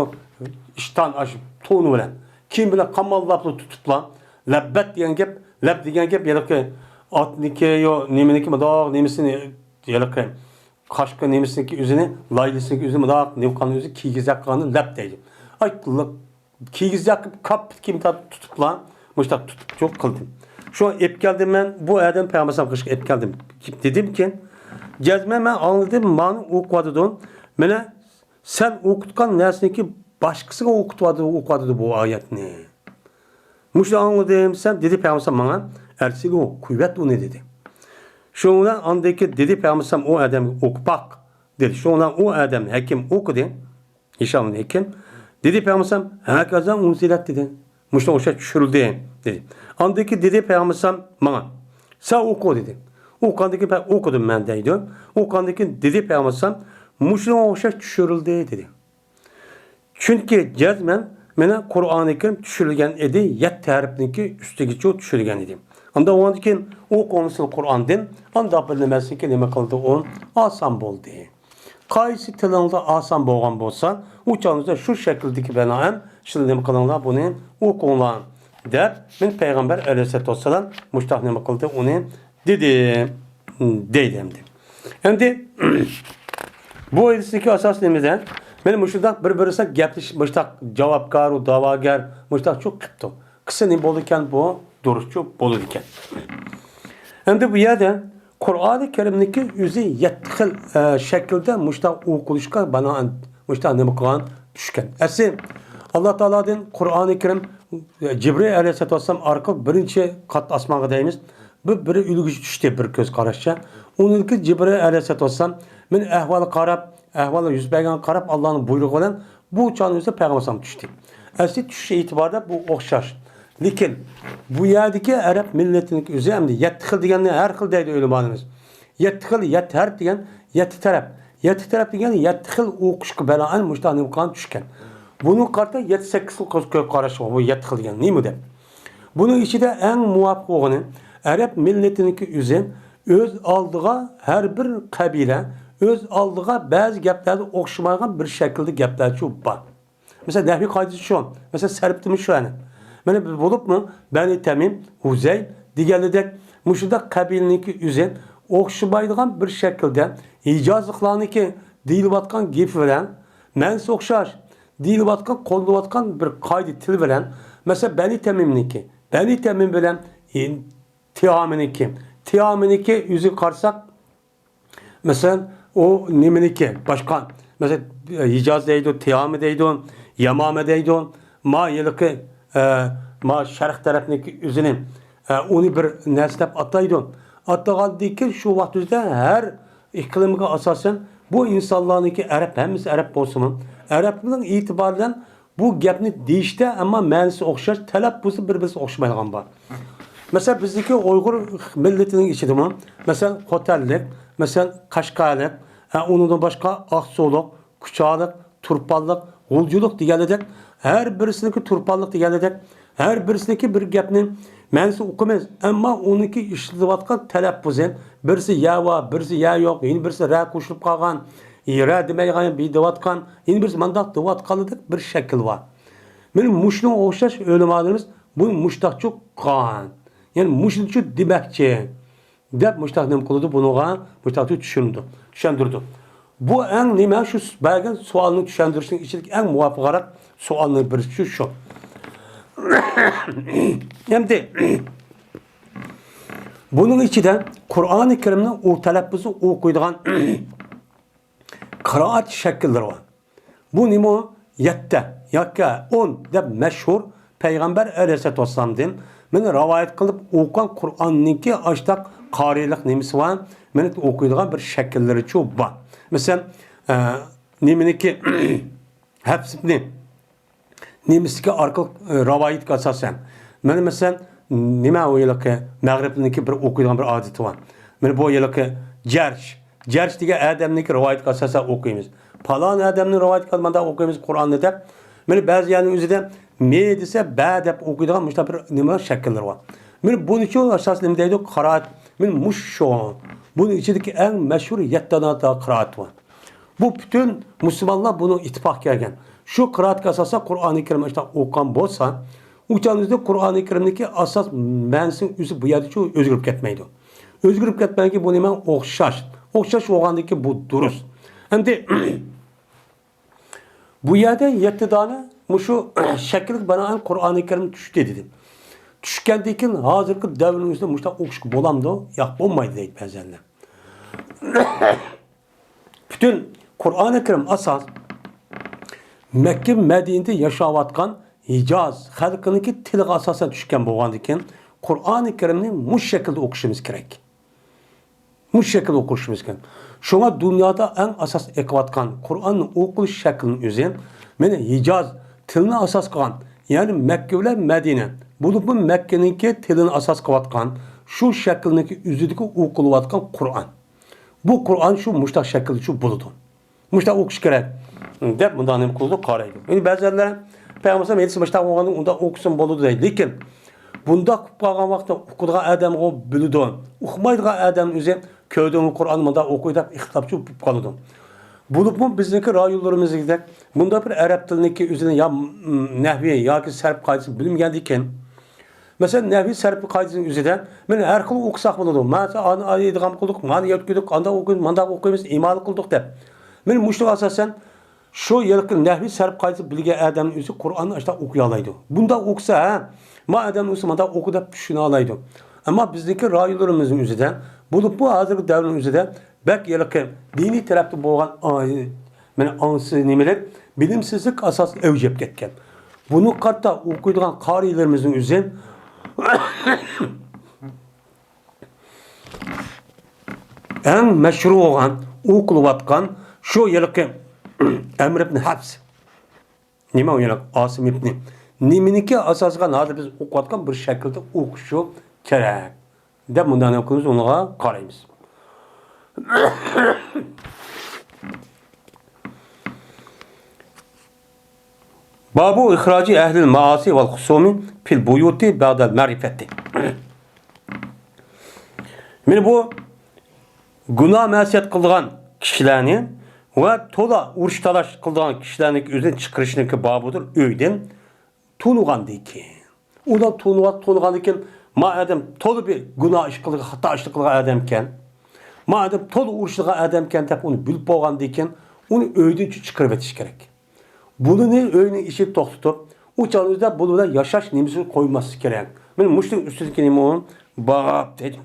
iştan aşı tonu veren. Kim bile kamallaplı tutup lan. Lebbet diyen gep. Leb diyen gep yalakı. Atnike yo nemeniki mi dağ nemesini yalakı. Kaşka nemesindeki üzerine laylısındaki üzerine dağ nevkanın üzerine kiygizyak kanı leb deydi. Ay kiygizyak kap kim tutup lan. Muştak tutup çok kıldım. Şu an ep geldim ben bu adam Peygamber'e kışık ep geldim. Dedim ki cezme ben anladım bana okuvadı. Bana sen okutkan neresindeki başkasına okuvadı bu ayet ne? Muşta anladım sen dedi Peygamber bana ersil o kuvvet o ne dedi. Şu an andaki dedi Peygamber o adam okupak dedi. Şu an o adam hekim okudu. Hişam'ın hekim. Dedi Peygamber herkesten unzilet dedi. Muşta o şey düşürüldü dedi. Andaki dedi Peygamber bana sen oku dedi. Okandaki okudum ben deydi. Okandaki dedi Peygamber muşta o şey düşürüldü dedi. Çünkü cezmen bana Kur'an-ı Kerim düşürülgen idi. Yet tarifindeki üstteki çok düşürülgen idi. Anda o andaki o konusu Kur'an'dan anda bilinmesin ki ne kıldı on asan boldu. Kaysi tilinde asan boğan bolsa uçağınızda şu şekildeki benaen şimdi ne kılınlar bunu o konular der. Ben Peygamber aleyhisselatü vesselam muştak ne kıldı onu dedi. Şimdi bu hadisteki asas nemizden benim muştak birbirine gapleşip muştak cevapkar o davagar muştak çok kıptı. Kısa ne bolurken bu duruşçu bolurken. Şimdi bu yerde Kur'an-ı Kerim'deki yüzü yetkil şekilde muştak okuluşka bana muştak ne kılan düşken. Esi Allah Teala'nın Kur'an-ı Kerim Cibril Aleyhisselatü Vesselam arka birinci kat asmağa deyimiz. Bu biri ülgücü düştü bir göz karışça. Onunki Cibril Aleyhisselatü Vesselam men ahvalı karab, ahvalı yüz bergen karab Allah'ın buyruğu olan bu uçağın yüzde Peygamber düştü. Esi düşüşe itibarda bu okşar. Lakin bu yerdeki Arap milletinin üzerinde yetkil diyen her kıl deydi ölümanımız. Yetkil, yet harp diyen yeti taraf. Yeti taraf diyen yetkil okuşku belaan müştahını kan düşken. Bunun kartı 7-8 yıl karşı var bu yetkil diyen. Ne mi de? Bunun içinde en muvaffak olanı Arap milletinin üzerinde öz aldığı her bir kabile öz aldığı bazı geplerde okşamayan bir şekilde gepler çok var. Mesela nehvi kaydı şu an. Mesela serptimi şu an. Beni bulup mu? Beni Temim, Huzeyl, diğerleri muşuda kabileninki üzen okşumaydıgan bir şekilde icazlıklarını ki dil batkan gip veren mensi okşar. Dil batkan, kolu batkan bir kaydı til veren mesela Beni Temim'ninki. Beni Temim bilen Tihamin'inki. Tihamin'inki yüzü karsak mesela o niminiki başkan. Mesela Hicaz'deydi, Tihami'deydi, Yamame'deydi, ma yılıkı ma şerh tarafındaki üzerine onu bir neslep ataydı. Atağaldaki şu vaxtda her iklimine asasen bu insanlarınki Arap, hemisi Arap bolsun. Arapның itibariyle bu gapni deyişte ama mənisi oxşar, telaffuzu bir-birisi oxşamaydigan var. Mesela bizdeki Uygur milletinin içinde mi? Mesela Hotellik, mesela Kaşgarlık, onundan başka Aksoluk, Kuçalık, Turpallık, Gulculuk diyelecek. Her birisindeki Turpallık diyelecek. Her birisindeki bir gapning mənisi okumayız. Ama onunki işletivatkan telaffuzu. Birisi ya var, birisi ya yok, yine birisi ra koşulup kalgan, ra demeyen bir devatkan, yine birisi mandak devatkanlık bir şekil var. Benim muşluğun oxşaş ölümadığımız bu muştak çok kan. Yani muşluk çok demekçi. Dep muştak nem kılıdı bunu muştakçı düşündürdü. Bu en nime şu belgen sualını düşündürüşün içindeki en muvafıkarak sualını birisi şu. Hem de bunun içinde Kur'an-ı Kerim'in o telaffuzu okuyduğun kıraat şekilleri var. Bu nime yette, yakka, 10 de meşhur Peygamber Aleyhisselatü Vesselam'dan beni rivayet kılıp okuyan Kur'an'ınki açtak karilik nimesi var. Beni okuyduğun bir şekilleri çok var. Mesela nimeniki hepsini nimesiki arka rivayet kasasen. Ben mesela nime o yılki Mağrib'deki bir okuyduğun bir adeti var. Ben bu yılki Cerş diye Adem'deki rivayet kasasa okuyumuz. Falan Adem'nin rivayet kalmada okuyumuz Kur'an'da da. Ben bazı yani üzerinde me dese ba deb okuyduğun işte bir nime şekilleri var. Ben bunun için esas nimedeydi kıraat. Ben muşşo. Bunun içindeki en meşhur 7 tane kıraat var. Bu bütün Müslümanlar bunu ittifak gelgen. Şu kıraat kasasa Kur'an-ı Kerim işte okuyan bolsa, uçağınızda Kur'an-ı Kerim'deki asas mənsin üzü bu yerde çok özgürüp ketmeydi. Özgürüp ketmeydi bu nime oxşaş. Oxşaş oğandaki bu duruz. Hem de bu yerde 7 tane şu şekillik bana Kur'an-ı Kerim düştü dedim. Düşkendeki hazırki devrimizde muşta okşuk bolamdı, yak olmaydı deyip benzerler. Bütün Kur'an-ı Kerim asas Mekke Medine'de yaşavatkan Hicaz halkınınki tili asasen düşken boğandıkken Kur'an-ı Kerim'ni muş şekilde okuşumuz gerek. Muş şekilde okuşumuz gerek. Şuna dünyada en asas ekvatkan Kur'an'ın okuluş şeklinin üzerine mene Hicaz tilini asas kılan yani Mekke'ler Medine bulup bu Mekke'ninki tilini asas kıvatkan şu şeklindeki üzüdeki okuluvatkan Kur'an. Bu Kur'an şu muştak şekilde şu buludu. Muştak okuş gerek. Dep bundan hem kurdu karaydı. Yani bazıları Peygamber Meclisi muştak oğanın onda okusun buludu değil. Lakin bunda kalgan vaxtda okuduğu adam o buludu. Okumaydığı adam üzerine köyden Kur'an'da okuyup ihtilafçı kalıdı. Bulup mu bizdeki rayollarımızda gidek. Bunda bir Arap dilindeki üzerine ya nehvi ya ki serp kaydesi bilinmedikken mesela nehvi serp kaydesinin üzerinden ben her kıl okusak buludu. Mesela anı idgam kıldık, manı yetküdük, anda okuyun, manda okuyumuz, imalı kıldık dep. Ben muşluk asasen şu yılki nehvi serp kaydesi bilge adamın üzeri Kur'an'ı işte okuyalaydı. Bunda okusa ma adamın üzeri manda oku da şunu alaydı. Ama bizdeki rayollarımızın üzerinden bulup bu hazır devrin üzerinden belki yılki dini tarafta boğan ansı nimeler bilimsizlik asas evcep ketken. Bunu katta okuyduğun karilerimizin üzerine en meşhur olan okuluvatkan şu yılki Emr ibn Habs. Nime o yılki Asım ibn. Niminiki asasıgan hazır biz okuvatkan bir şekilde okuşu gerek. De bundan okuyumuz ona karayımız. Babu ihracı ehlil maasi vel husumi fil buyuti ba'del marifeti. Yani bu günah masiyet kıldıgan kişilerini ve tola uruş talaş kıldıgan kişilerin üzerine çıkırışındaki babudur. Öyden tunugan deyken. O da tunugan deyken madem tolu bir günah işkılığı, hata işkılığı adamken madem tolu uruşluğa adamken tep onu bilip boğan deyken onu öyden çıkarıp etiş gerek. Bunu ne öyünü işi toxtutup uçağınızda bunu da yaşaş nimesi koyması gerek. Benim muşluk üstündeki nimi onun bağap dedim.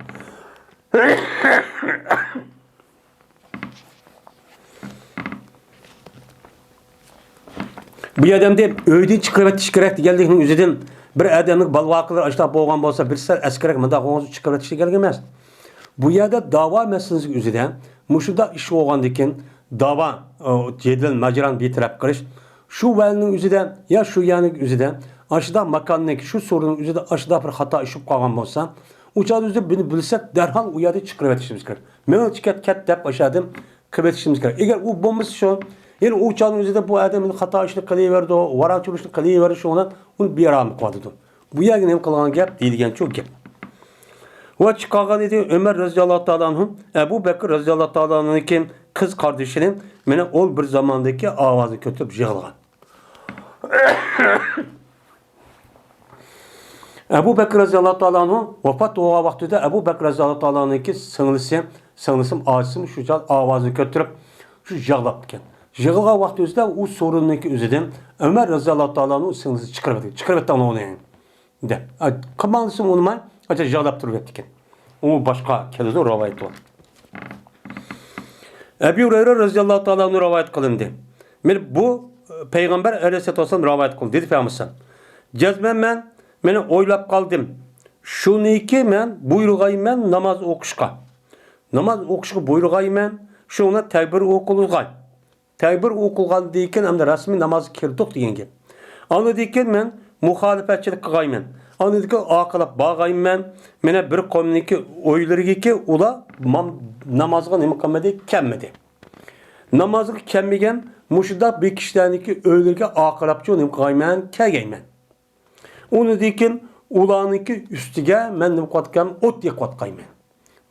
Bu adamda öyden çıkarıp etiş gerek geldiğinin üzerinden bir adamlık balvakılar açta boğan bolsa bir ser eskerek manda qoğuzu çıkarıp etiş gerek emez. Bu yerde dava meselesi üzerinde muşuda iş olgandikin dava cedil maceran bir taraf kırış şu velinin üzerinde ya şu yanık üzerinde aşıda makanlık şu sorunun üzerinde aşıda bir hata işip kalgan olsa uçağı üzerinde bunu bilsek derhal uyarı çıkarıp etişimiz gerekir. Ben ket dep aşağıdım kıvet işimiz gerekir. Eğer o bombası şu yani uçağın üzerinde bu adamın hata işini kılıverdi o varan çürüşünü kılıverdi şu ona onu bir aramı koydu. Bu yerine hem kalan gap deyilgen çok gap. O çıkargan idi Ömer radıyallahu ta'ala anhu Ebu Bekir radıyallahu ta'ala anhu'nun kız kardeşinin mene ol bir zamandaki avazı kötüp yığılgan. Ebu Bekir radıyallahu ta'ala anhu vefat oğa vaktide Ebu Bekir radıyallahu ta'ala anhu'nun sınlısım ağacısım şu avazı kötürüp şu yığılap diken. Yığılgan vakti özde o sorunun üzerinde Ömer radıyallahu ta'ala anhu'nun sınlısı çıkarıp onu yani. De. Kamalısım olmay acaba yığılap durup diken. O başka kelide rivayet var. Ebu Hureyre radıyallahu ta'ala anhu rivayet kılındı. Bu Peygamber aleyhisselatü vesselam rivayet kıldı. Dedi Peygamber. Cezmen men oylap kaldım. Şunu ki men buyrugayım men namaz okuşka. Namaz okuşka buyrugayım men şuna tekbir okulgay. Tekbir okulgan deyken hem de resmi namaz kirdik deyen gep. Anı deyken men muhalefetçilik kılgayım men. Anı deyken akılap bağayım men. Mene bir komüniki oyları ki ula namazga nima qilmadi kemmedi. Namazga kemmigen muşuda bir kişilerindeki öylürge akılapçı nima qilmayman kegayman. Onu deyken ulanınki üstüge men nima qatqam ot yaqatqayman.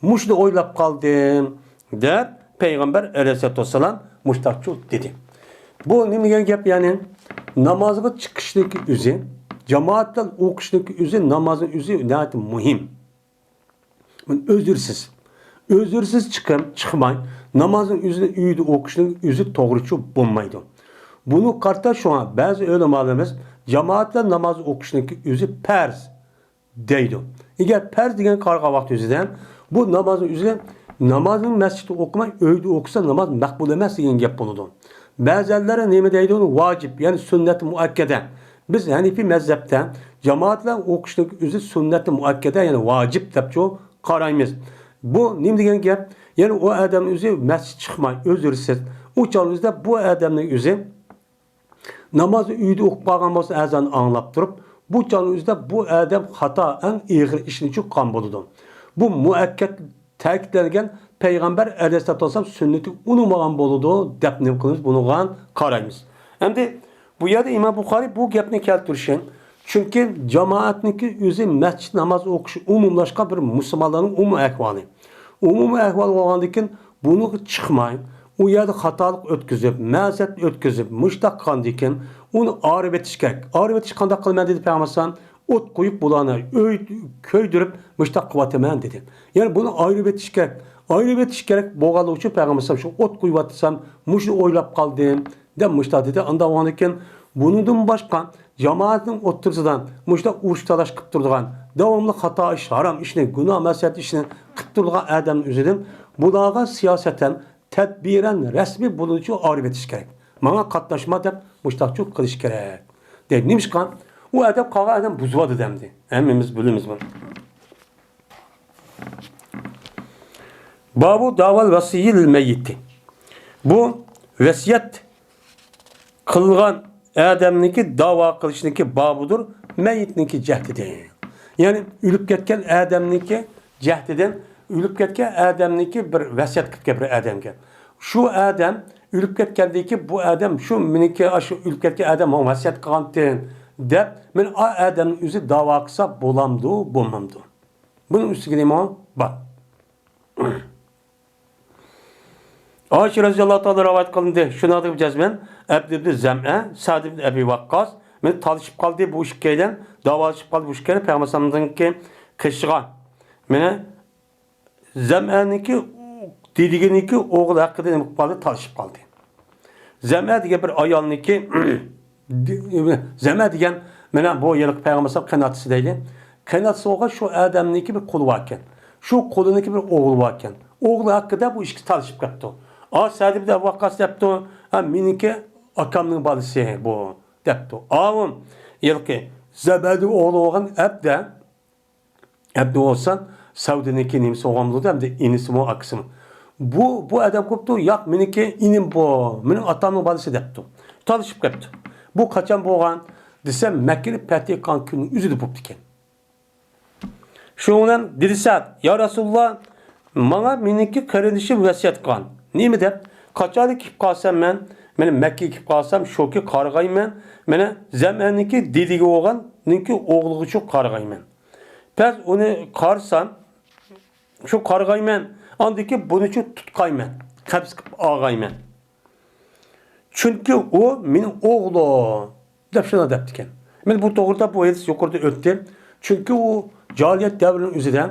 Muşda oylap qaldım deb Peygamber aleyhissalatu vesselam muştaqçı dedi. Bu nima gap yani namazga chiqishdagi o'zi cemaatdan o'qishdagi o'zi namazın o'zi nəhayət muhim. Özürsiz çıkmay. Namazın yüzünü üyüdü okuşunun yüzü doğruçu bulmaydı. Bunu karta şu an bazı öyle malımız cemaatle namaz okuşunun yüzü perz deydi. Eğer perz diyen karga vakti yüzüden bu namazın yüzüne namazın mescidi okumak öyle okusa namaz makbul emez diyen gep buludu. Bazıları ne deydi onu vacip yani sünnet-i muakkede. Biz Hanefi mezhepten cemaatle okuşunun yüzü sünnet-i muakkede yani vacip depçi qaraymiz. Bu nima degan gap? Yani o adamın o'zi masjid chiqmay, o'zirsiz. O chog'ingizda bu adamning o'zi namozni uyda o'qib qolgan bo'lsa, azonni anglab turib, bu chog'ingizda bu adam xato, eng og'ir ishni chiqqan bo'ladi. Bu muakkad ta'kidlangan Payg'ambar alayhisolatu vasallam sunnati unutmagan bo'ladi deb nima qilamiz? Buniga qaraymiz. Endi bu yerda Imom Buxoriy bu gapni keltirishgan. Çünkü cemaatniki o'zi masjid namoz o'qishi umumlashgan bir musulmonlarning umumiy ahvoli. Umumiy ahvol bo'lgandan buni chiqmay, u yerda xatolik o'tkazib, ma'siyat o'tkazib, mushtaq qilgandan uni orib etish kerak. Orib etish qanday qilman dedi Payg'ambar o't qo'yib bularni ko'ydirib mushtaq qilyapman dedi. Ya'ni buni orib etish kerak. Orib etish kerak bo'lgani uchun Payg'ambar shu o't qo'yapsam, mushni o'ylab qoldim deb mushtaq dedi. Unda bo'lgandan bundan boshqa cemaatin otursudan muşta uruş talaş qilib turgan davomli xato ish, haram ishni, gunoh masiyat ishni qilib turgan odam o'zidan bularga siyosatan, tadbiran, rasmiy bo'luvchi orib etish kerak. Mana qatnashma deb mushtaqchi qilish kerak. Deb nimishqan u odam qolgan odam buzvadi demdi. Hammamiz bilamiz bunu. Babu daval vasiyil meyyiti. Bu vasiyet qilgan adamniki dava qilishninki babudur, meyyitniki jahdidir. Yani ölüp ketken adamniki jahdidan, ölüp ketken adamniki bir vasiyat qilgan bir adamga. Şu adam ölüp ketkendeki bu adam şu meniki aşı ölüp ketken adam o vasiyat qilgan deb men o adamning o'zi da'vo qilsa bo'lamdi, bo'lmamdi. Buning ustiga nima bor? Ayşe radıyallahu ta'ala rivayet kılındı. Şuna da cezmen Abd ibn Zem'e, Sa'd ibn Abi Waqqas men talışıp kaldı bu işkeyden, davalışıp kaldı bu işkeyden Peygamber'in kışığa. Mene Zem'e'ninki dediğiniki oğul hakkında ne kaldı talışıp kaldı. Zem'e diye bir ayalniki Zem'e diyen mene bu yıllık Peygamber'in kanatısı değil. Kanatısı oğa şu adamniki bir kolu varken, şu kolundaki bir oğul varken, oğul hakkında bu işki talışıp kaldı. Sa'd ibn Abi Waqqas depti. Meniki akamning balasi bu depti. Avun yilki Zabadi oğlu olgan Abda olsan Savdiniki nimsi oğamlığı hem de inisi mu aksımı. Bu adam koptu. Yak meniki inim bu. Benim atamın balısı depti. Talışıp kepti. Bu kaçan boğan desem Mekke'li Fetih kan günü üzüldü bu diken. Şundan dirisat ya Resulullah bana meniki kardeşim vasiyet kan. Ne mi dep? Kaçalı kip kalsam benim Mekke'ye kip kalsam şoki kargayım Mene zamaniki dediği oğlan ninki oğluğu çok kargayım Pes onu karsam şu kargayım andaki bunu çok tutkayım Kaps ağayım Çünkü o benim oğlu. Depşana deptiken. Ben bu doğruda bu hadis yukarıda öttüm. Çünkü o cahiliyet devrinin üzerinden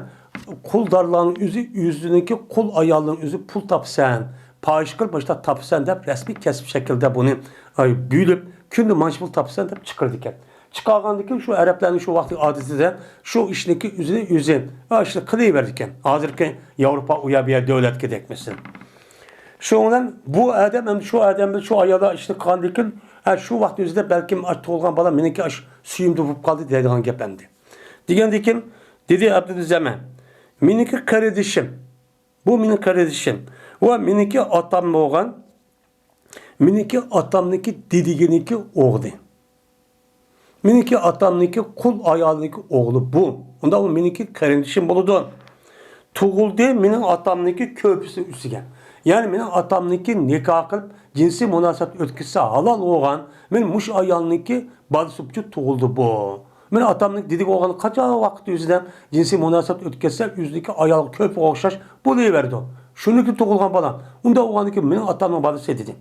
kul darlığının yüzündeki kul ayağının yüzü pul tapsan, payışkıl başta tapsan da resmi kesip şekilde bunu büyülüp kündü manşpul tapsan da çıkardıken. Çıkargandaki şu Arapların şu vakti adetinden şu işindeki yüzün işte kılıverdiken. Hazırken Avrupa uyabiye devlet gidekmesin. Şundan bu adam şu adam şu ayada işte kandikin şu vakti yüzde belki aç olgan bala meniki aş suyum tutup kaldı dediğin gependi. Digendikin dedi Abdülaziz meniki kardeşim. Bu meniki kardeşim. O meniki atam olgan meniki atamniki dediğiniki oğlu. Meniki atamniki kul ayağındaki oğlu bu. Onda o meniki kardeşim buludu. Tuğuldu menin atamniki köpüsü üstüge. Yani menin atamniki nikah kılıp cinsi münasebet ötkisi halal olgan men muş ayağındaki balsupçu tuğuldu bu. Men atamniki dedik olgan kaça vakit yüzünden cinsi münasebet ötkisi yüzdeki ayağı köpü okşaş buluverdi o. Şunu ki tuğulgan balan. Onda olganiki menin atamniki balısı dedi.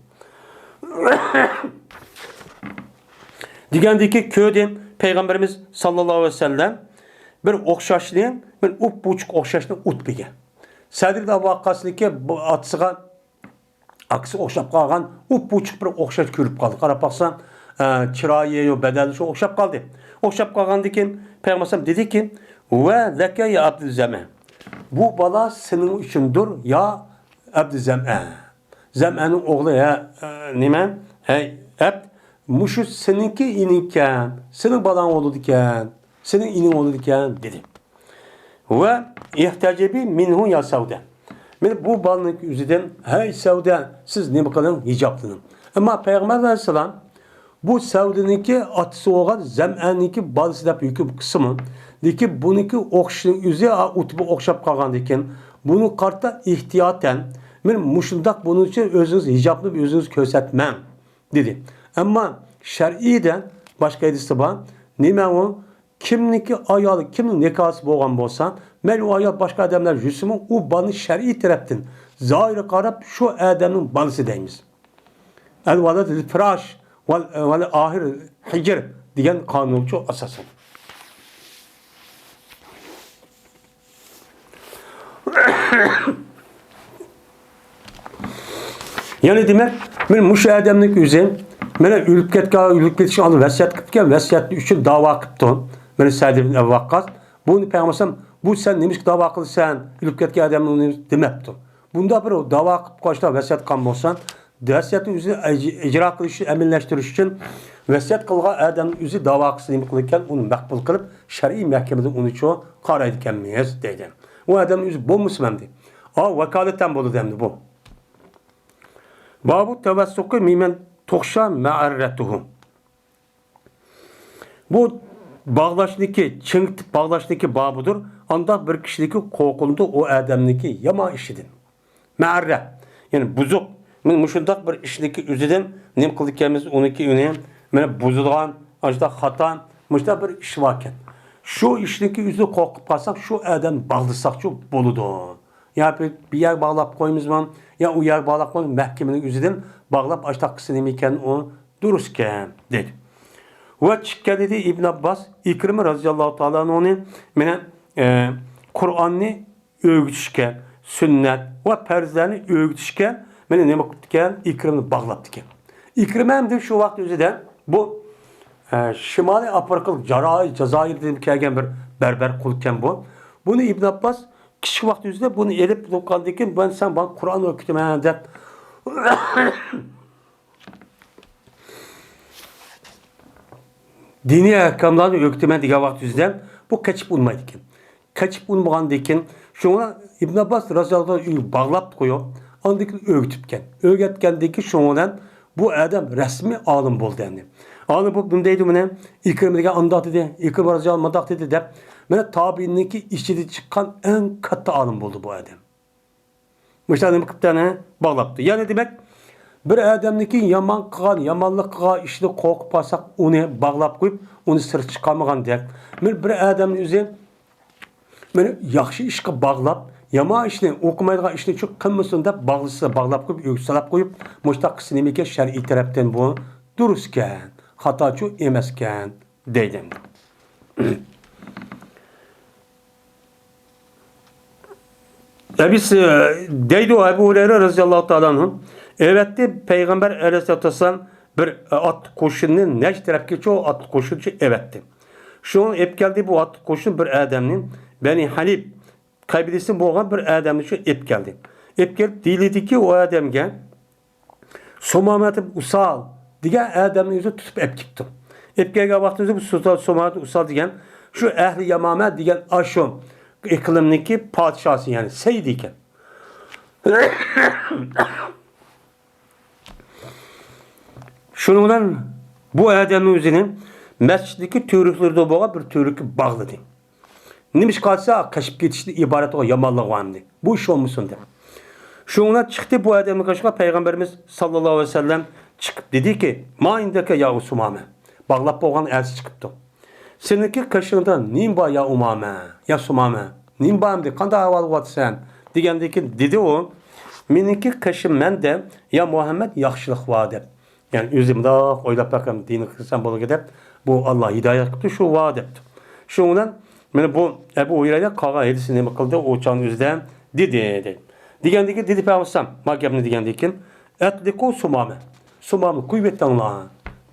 Digendeki köyde Peygamberimiz sallallahu aleyhi ve sellem bir okşaşlayan, bir buçuk okşaşlayan utbiga. Sadir da vakkasındaki atsıga aksi okşap kalgan buçuk bir okşaş körüp kaldı. Qarap baksan çırayı, bedeli şu okşap kaldı. Okşap kalgandikin Peygamber dedi ki ve zeke ya Abdülzeme. Bu bala senin içindir ya Abdülzeme. Zeme'nin oğlu ya nime? Hey, muşu seninki ininken, senin balan oğlu diken, senin inin oğlu diken dedi. Ve ihtacebi minhu ya Savde. Ben bu balın yüzünden hey Savde siz ne bakalım hicaplının. Ama Peygamber Aleyhisselam bu Savde'ninki atısı olan Zem'en'ninki balısı da büyük kısmı. Deki bununki okşun yüzü utubu okşap kalgan diken. Bunu kartta ihtiyaten ben muşundak bunun için özünüz hicaplı bir özünüz kösetmem dedi. Ama şer'iden başka hadiste var. Nime o? Kimniki ayalı, kimin nikahı boğan bolsan, mel o ayal başka adamlar yüzümü o banı şer'i taraftan zahiri karab şu adamın banısı deyimiz. El valad el firaş vel ahir hicr diyen kanuncu asasen. Yani demek ben muş adamlık yüzüm Mene ülüp ketişi alı vesiyat kıpken vesiyat üçün dava kıptın. Mene Sa'd Vakkas. Bunu Peygamber bu sen demiş dava kıl sen ülüp ketki adamın demepti. Bunda bir o dava kıp koşta vesiyat kan bolsan vesiyatı üzü icra kılış eminleştiriş için vesiyat kılga adamın üzü dava kılsın kılırken onu makbul kılıp şer'i mahkemede onu çoğu qaraydı kenmeyiz dedi. O adamın üzü bu muslimdi. Vakaletten bolu demdi bu. Babu tevessukü mimen Toxşa me'arretuhum. Bu bağdaşdaki, çıngıtıp bağdaşdaki babudur. Anda bir kişideki kokuldu o adamdaki yama işidin. Me'arre. Yani buzuk. Men muşundak bir işdeki üzüden nem kılıkemiz 12 ünem. Men buzulgan, ajda hatan, muşda bir iş varken. Şu işdeki üzü kokup kalsak şu adam bağlasak çok boludu. Ya bir yer bağlap koymuşman ya o yer bağlap koymuşman mahkemenin üzerinden bağlap açtak kısım iken o dururken dedi. Ve çıkka dedi İbn Abbas İkrim radıyallahu ta'ala onu mene Kur'an'ı öğütüşken sünnet ve perzlerini öğütüşken mene ne baktıkken İkrim'i bağlattı. İkrim hem de şu vakti üzerinden bu Şimali Afrikalık Cezayir dedim ki bir berber kulken bu. Bunu İbn Abbas kişi vakti yüzünde bunu elip dokandaki ben sen bana Kur'an okudum de dini ahkamlarını öğütümen diye vakti yüzünden bu kaçıp bulmaydı ki. kaçıp unmagandan şuna İbn Abbas radıyallahu anh bağlap koyuyor. Andık öğütüpken. Öğretgendeki şundan bu adam resmi alim oldu yani. Alim bu bundaydı mı ne? İkrim degan andat dedi. İkrim radıyallahu anh dedi de. Mene tabiinniki içinde çıkan en katı alim oldu bu adam. Müşahede kıptane bağlaptı. Yani demek bir adamniki yaman kılgan, yamanlık kılgan işini korkup basak onu bağlap koyup onu sır çıkarmagan dek. Bir adamın üzerine mene yaxşı işe bağlap, yama işini okumaydigan işini çok kılmasın da bağlap koyup, öyküsalap koyup, muştaq kısın emeke şer'i taraftan bu durusken, hataçı emesken deydim. Biz deydi o Ebu Hureyre radıyallahu ta'ala anh'ın. Evet de Peygamber aleyhisselatü vesselam bir at koşunun ne tarafki çoğu at koşuncu evetti. Şu an hep geldi bu at koşun bir adamın Beni Halib kaybedilsin boğan bir adamın şu hep geldi. Hep gelip diledi ki o adamga Somamet Usal diye adamın yüzü tutup hep gitti. Hep gelge vaxtında bu Sultan Somamet Usal diyen şu ehli Yamame diyen aşum iklimdeki padişahı yani Seyyid iken. Şunundan bu adamın üzerine mesciddeki törüklerde boğa bir törükü bağladı. Nimiş kalsa kaçıp geçişli ibaret o yamanlık vardı. Bu iş olmuşsun der. Şunundan çıktı bu adamın karşısına Peygamberimiz sallallahu aleyhi ve sellem çıkıp dedi ki ma indeke ya Usumame. Bağlap boğan elsi çıkıptı. Seninki kaşığında nimba ya Umame ya Sumame. Nimbam de kanda havalı vat sen. Digendeki dedi o. Meninki kaşım men de ya Muhammed yaxşılık var dep. Yani üzümde oylap bakam dini kırsan bolu gidip bu Allah hidayet kıptı şu vaat etdi. Şundan mene bu Ebu Hureyre kağa hedisini mi kıldı o çağın üzden dedi. Digendeki dedi Peygamber magemni digendeki etliku sumame. Sumame kuvvetten la.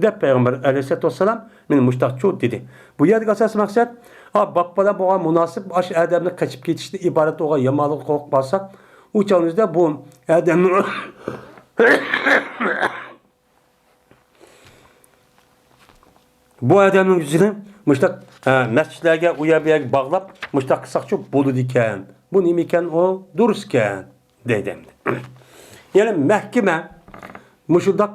De Peygamber aleyhissalatu vesselam men muştaqçu dedi. Bu yerdeki asas maksat bakpada boğan münasip aş adamla kaçıp geçişti ibaret oğa yamalık kork basak o çağın üzde bu adamın bu adamın yüzünü müştak mescidlerge uyabiyak bağlap müştak kısakçı bolu diken. Bu nimiken o durusken dedim. Yani mahkeme müştak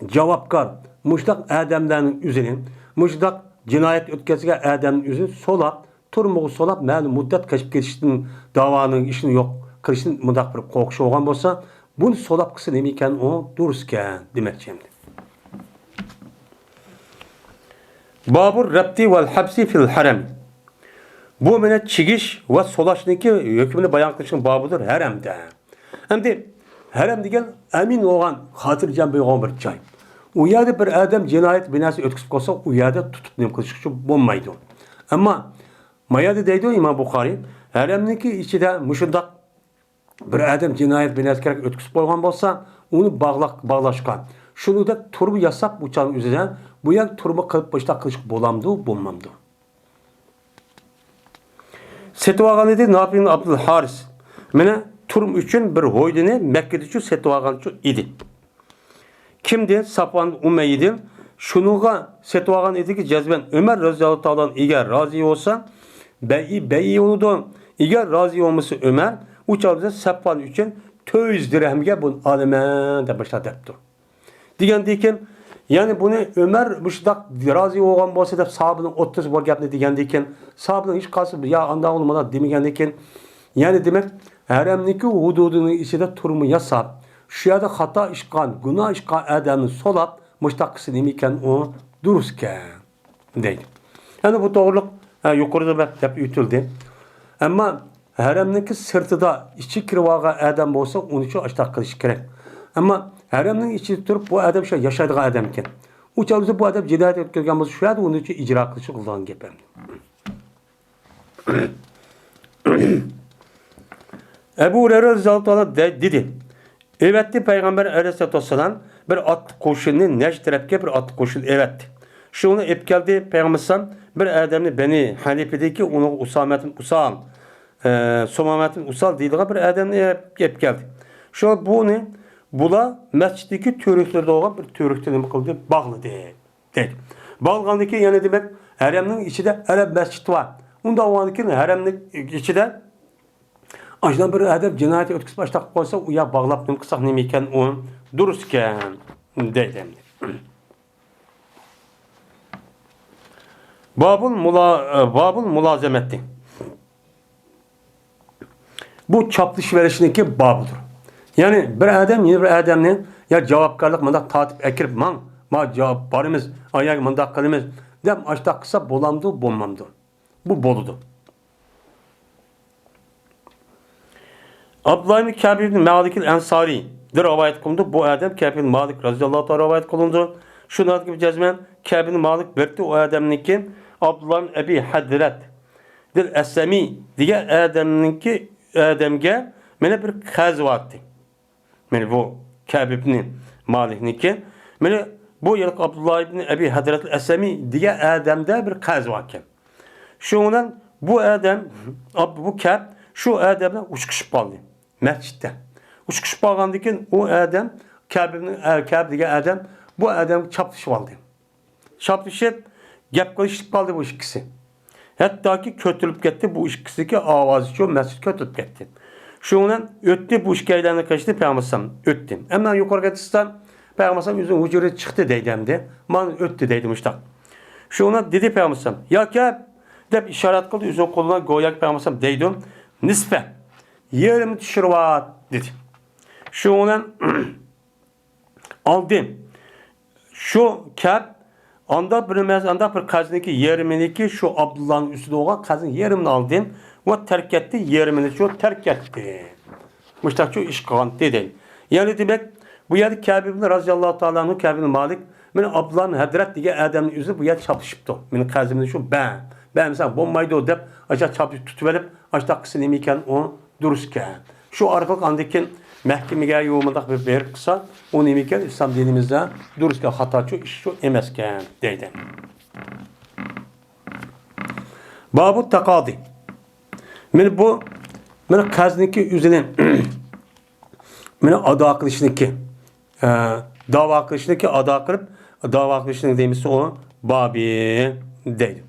cevapkar müştak adamların yüzünü müştak cinayet ötkesiga adamın yüzünü solap turmuğu solap ma'lum muddat kaçıp ketishning davanın işini yok qilishning mundaq bir qo'rqishi bo'lgan bo'lsa buni solap qilsa nima ekan u durustkan demoqchi endi. Babur rabti vel habsi fil haram. Bu mene çigiş ve solaşniki hükmünü bayan qilishning babudur haramda. Endi haram degan amin olgan xotirjam bo'lgan bir joy. U yerda bir adam jinoyat binasi o'tkazib qolsa, u yerda tutib nima qilish uchun bo'lmaydi. Ammo mayada deydi İmam Buxoriy, haramniki ichida mushundaq bir adam jinoyat binasiga o'tkazib qo'ygan bo'lsa, uni bog'lashgan. Shunida turbi yasab uçan üzerinden bu yer turbi qilib boshqa qilish bo'lamdi, bo'lmamdi. Setvagan edi Nafin Abdul Haris. Mene turm üçün bir hoydini Mekke'de üçün setvagan idi. Kimdi? Safvan Umeyye'dir. Şunuğa setvagan edi ki cezben Ömer radıyallahu ta'ala eğer razı olsa beyi oldu. Eğer razı olması Ömer uçarda Safvan üçün 200 dirhemge bu aleme de başladı yaptı. Degandeyken yani bunu Ömer müştak razı olgan bolsa deb sahabının 30 bor gapni degandeyken sahabının hiç qalsa ya anda olmadan demegandeyken yani demek haramniki hududunun içinde turmu yasab şu yerda hata işkan, günah işkan adamını solap müştakısı demeyken o durusken deydi. Yani bu doğruluk yukarıda hep ütüldü. Ama haramniki sırtıda içi kirvaga adam olsa onu için açtak kılış gerek. Ama haramning içi tutup bu adam şey yaşadığı adamken. O çalısı bu adam cinayet ötkazgan bolsa şu yerda onun için icra kılışı kılgan gepem. Ebu Hureyre radıyallahu anh dedi. Evetti Peygamber aleyhissalatu vesselam bir at koşunu neç tarafga bir at koşunu evetti. Şunu ep geldi Peygamber sallam bir adamni Beni Hanifedeki onu Usametin Usal Somametin Usal deydiği bir adamni ep geldi. Şu bu ne? Bula mesciddeki törüklerde olan bir törükte nima qildi? Bağlı dedi. Bağlığındaki yani demek haramning içinde Arap mescidi var. Unda oğandaki haremlik içinde aşdan bir adam cinayeti ötküsü başta koysa uya bağlap nem kısak nem eken o durusken deydim. Babul mulazemetti. Bu çaplış verişindeki babıdır. Yani bir adam yeni bir adamın ya cevapkarlık mındak tatip ekirip ma cevap barımız ayak mındak kılımız dem açta kısa bolamdı bolmamdı. Bu boludu. Abdullah ibn Kâb ibn Malik el-Ensari de rivayet kılındı. Bu adam Kâb ibn Malik radıyallahu anh rivayet kılındı. Şunun gibi cezmen Kâb ibn Malik verdi o adamınki Abdullah ibn Ebi Hadret dil Esemi diye adamınki adamge mene bir kaz vakti. Mene bu Kâb ibn Malik'ninki mene bu yıllık Abdullah ibn Ebi Hadret el-Esemi diye adamda bir kaz vakti. Şundan bu adam bu Kâb şu adamla uçkuşup kaldı. Mescitte. Uçkuşup kalgandıkken o adam Kâb diye adam bu adam çapışıp aldı. Çapışıp gap kılışıp kaldı bu ikisi. Hatta ki kötülüp gitti bu ikisi avazı çok mescid kötülüp gitti. Şundan öttü bu işkaylarına kaçtı Peygamber öttü. Hemen yukarı gittistan Peygamber yüzün ucuru çıktı deydimdi. Man öttü deydim işte. Şundan dedi Peygamber ya Kâb dep işaret kıldı yüzün koluna goyak Peygamber deydim. Nisfe yerim düşürvat dedi. Şundan aldım. Şu Kâb anda bir kazniki yerimindeki şu Abdullah'ın üstünde olan kazın yerimini aldım. Ve terk etti yerimini şu terk etti. Müştak şu iş kılan dedi. Yani demek bu yerde Kâb ibn razıyallahu ta'ala anhu Kâb ibn Malik beni Abdullah'ın Hadret diye adamın yüzü bu yer çapışıptı. Benim kazımda şu ben mesela bombaydı o dep aşağı çapışıp tutuverip aşağı kısın imiken o dururken. Şu arkalık andakin mahkemeye yoğunmadak bir kısa onu imiken İslam dinimizde dururken hata şu iş şu emesken deydi. Babu takadi. Men bu men kazniki üzerine men ada kılışındaki dava kılışındaki ada kılıp dava kılışındaki demişse o babi deydi.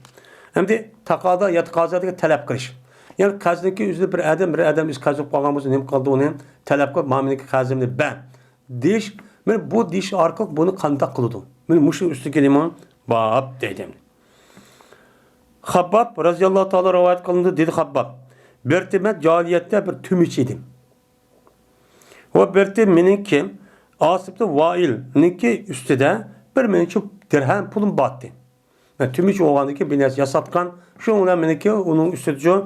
Hem de takada ya takazadaki talep kılış. Yani kazniki üzerine bir adam üst kazıp kalgamızın hem kaldı onu hem talep kılıp maminiki kazımını ben diş men bu diş arkalık bunu kandak kılıdı. Men muşu üstü keliman bab deydim. Habbab radıyallahu ta'ala rivayet kılındı dedi Habbab. Bertimet cahiliyette bir tümüç idim. O berti meninki asıptı vailninki üstüde bir meninki dirhem pulun battı. Yani tümüç oğandaki bir nes yasatkan şu ona meninki onun üstüde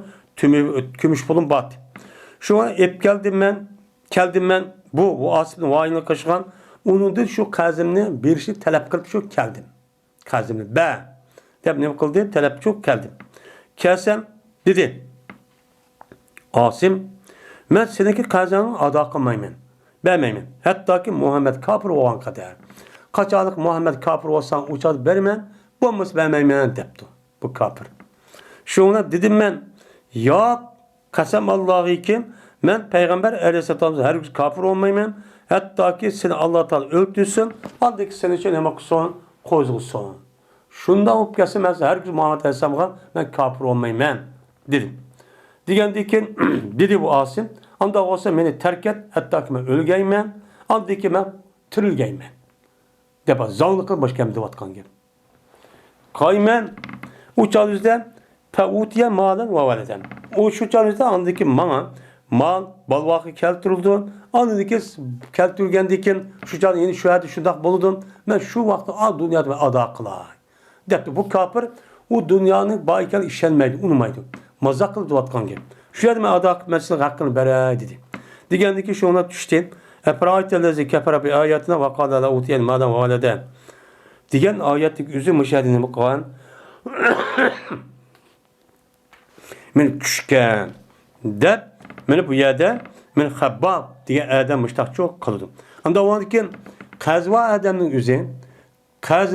tümüç pulun battı. Şu an hep geldim ben bu asıptı vailini kaşıgan onun da şu kazimini bir şey talep kılıp şu geldim. Kazimini deb ne kıldı? Talep çok geldim. Kelsem dedi. Asim ben seninki kazanın ada kılmaymen. Vermeymen. Hatta ki Muhammed kafir olan kadar. Kaçalık Muhammed kafir olsan uçadı vermen. Bu mus vermeymen depti. Bu kafir. Şuna dedim ben ya kasem Allah'ı kim? Ben Peygamber Aleyhisselam'ın her gün kafir olmaymen. Hatta ki seni Allah Teala öldürsün. Aldaki senin için hemek son koyulsun. Şundan olup gelse mesela her gün Muhammed Aleyhisselam'a ben kafir olmaymen dedim. Digendeki dedi bu Asim. Anda olsa beni terk et. Hatta ki ben ölgeymen. Anda ki ben tirilgeymen. Deba zanlıkı başka bir devatkan gibi. Kaymen uçal yüzde peutiye malen ve valeden. O şu yüzde andaki mal balvakı keltirildi. Andaki keltirilgendeki şu can yeni şühedi şundak buludum. Ben şu vakti dünyada ada kılay. Depti bu kafir o dünyanın bayken işlenmeydi, unumaydı. Mazak kıldı vatkan gibi. Şu yerde adak mesela hakkını bere dedi. Digendeki şu ona düştü. Epra'itellezi kefere bi ayetine ve kâle la utiyen madem valeden. Digen ayetlik üzü müşahedini mukavan. Men küçken dep men bu yerde men Habbab diye adam müştak çok kıldım. Anda o anki kazva adamın üzü kaz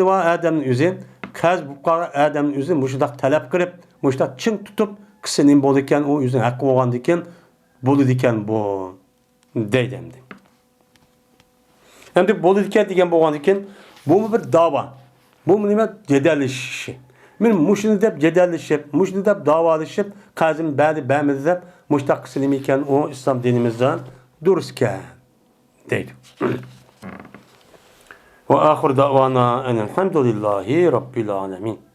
bu kadar adamın üzü müştak talep kırıp müştak çın tutup kısının boluken o yüzden hakkı olan diken bolu diken bu deydemdi. Hem de bolu diken diken bu olan diken bu mu bir dava? Bu mu nime cederleşişi? Men muşunu dep cedelleşip, muşunu dep davalaşıp, kazım ba'di ba'miz dep muştaq kısılım eken o İslam dinimizden durusken deydi. Ve ahir davana enelhamdülillahi rabbil alemin.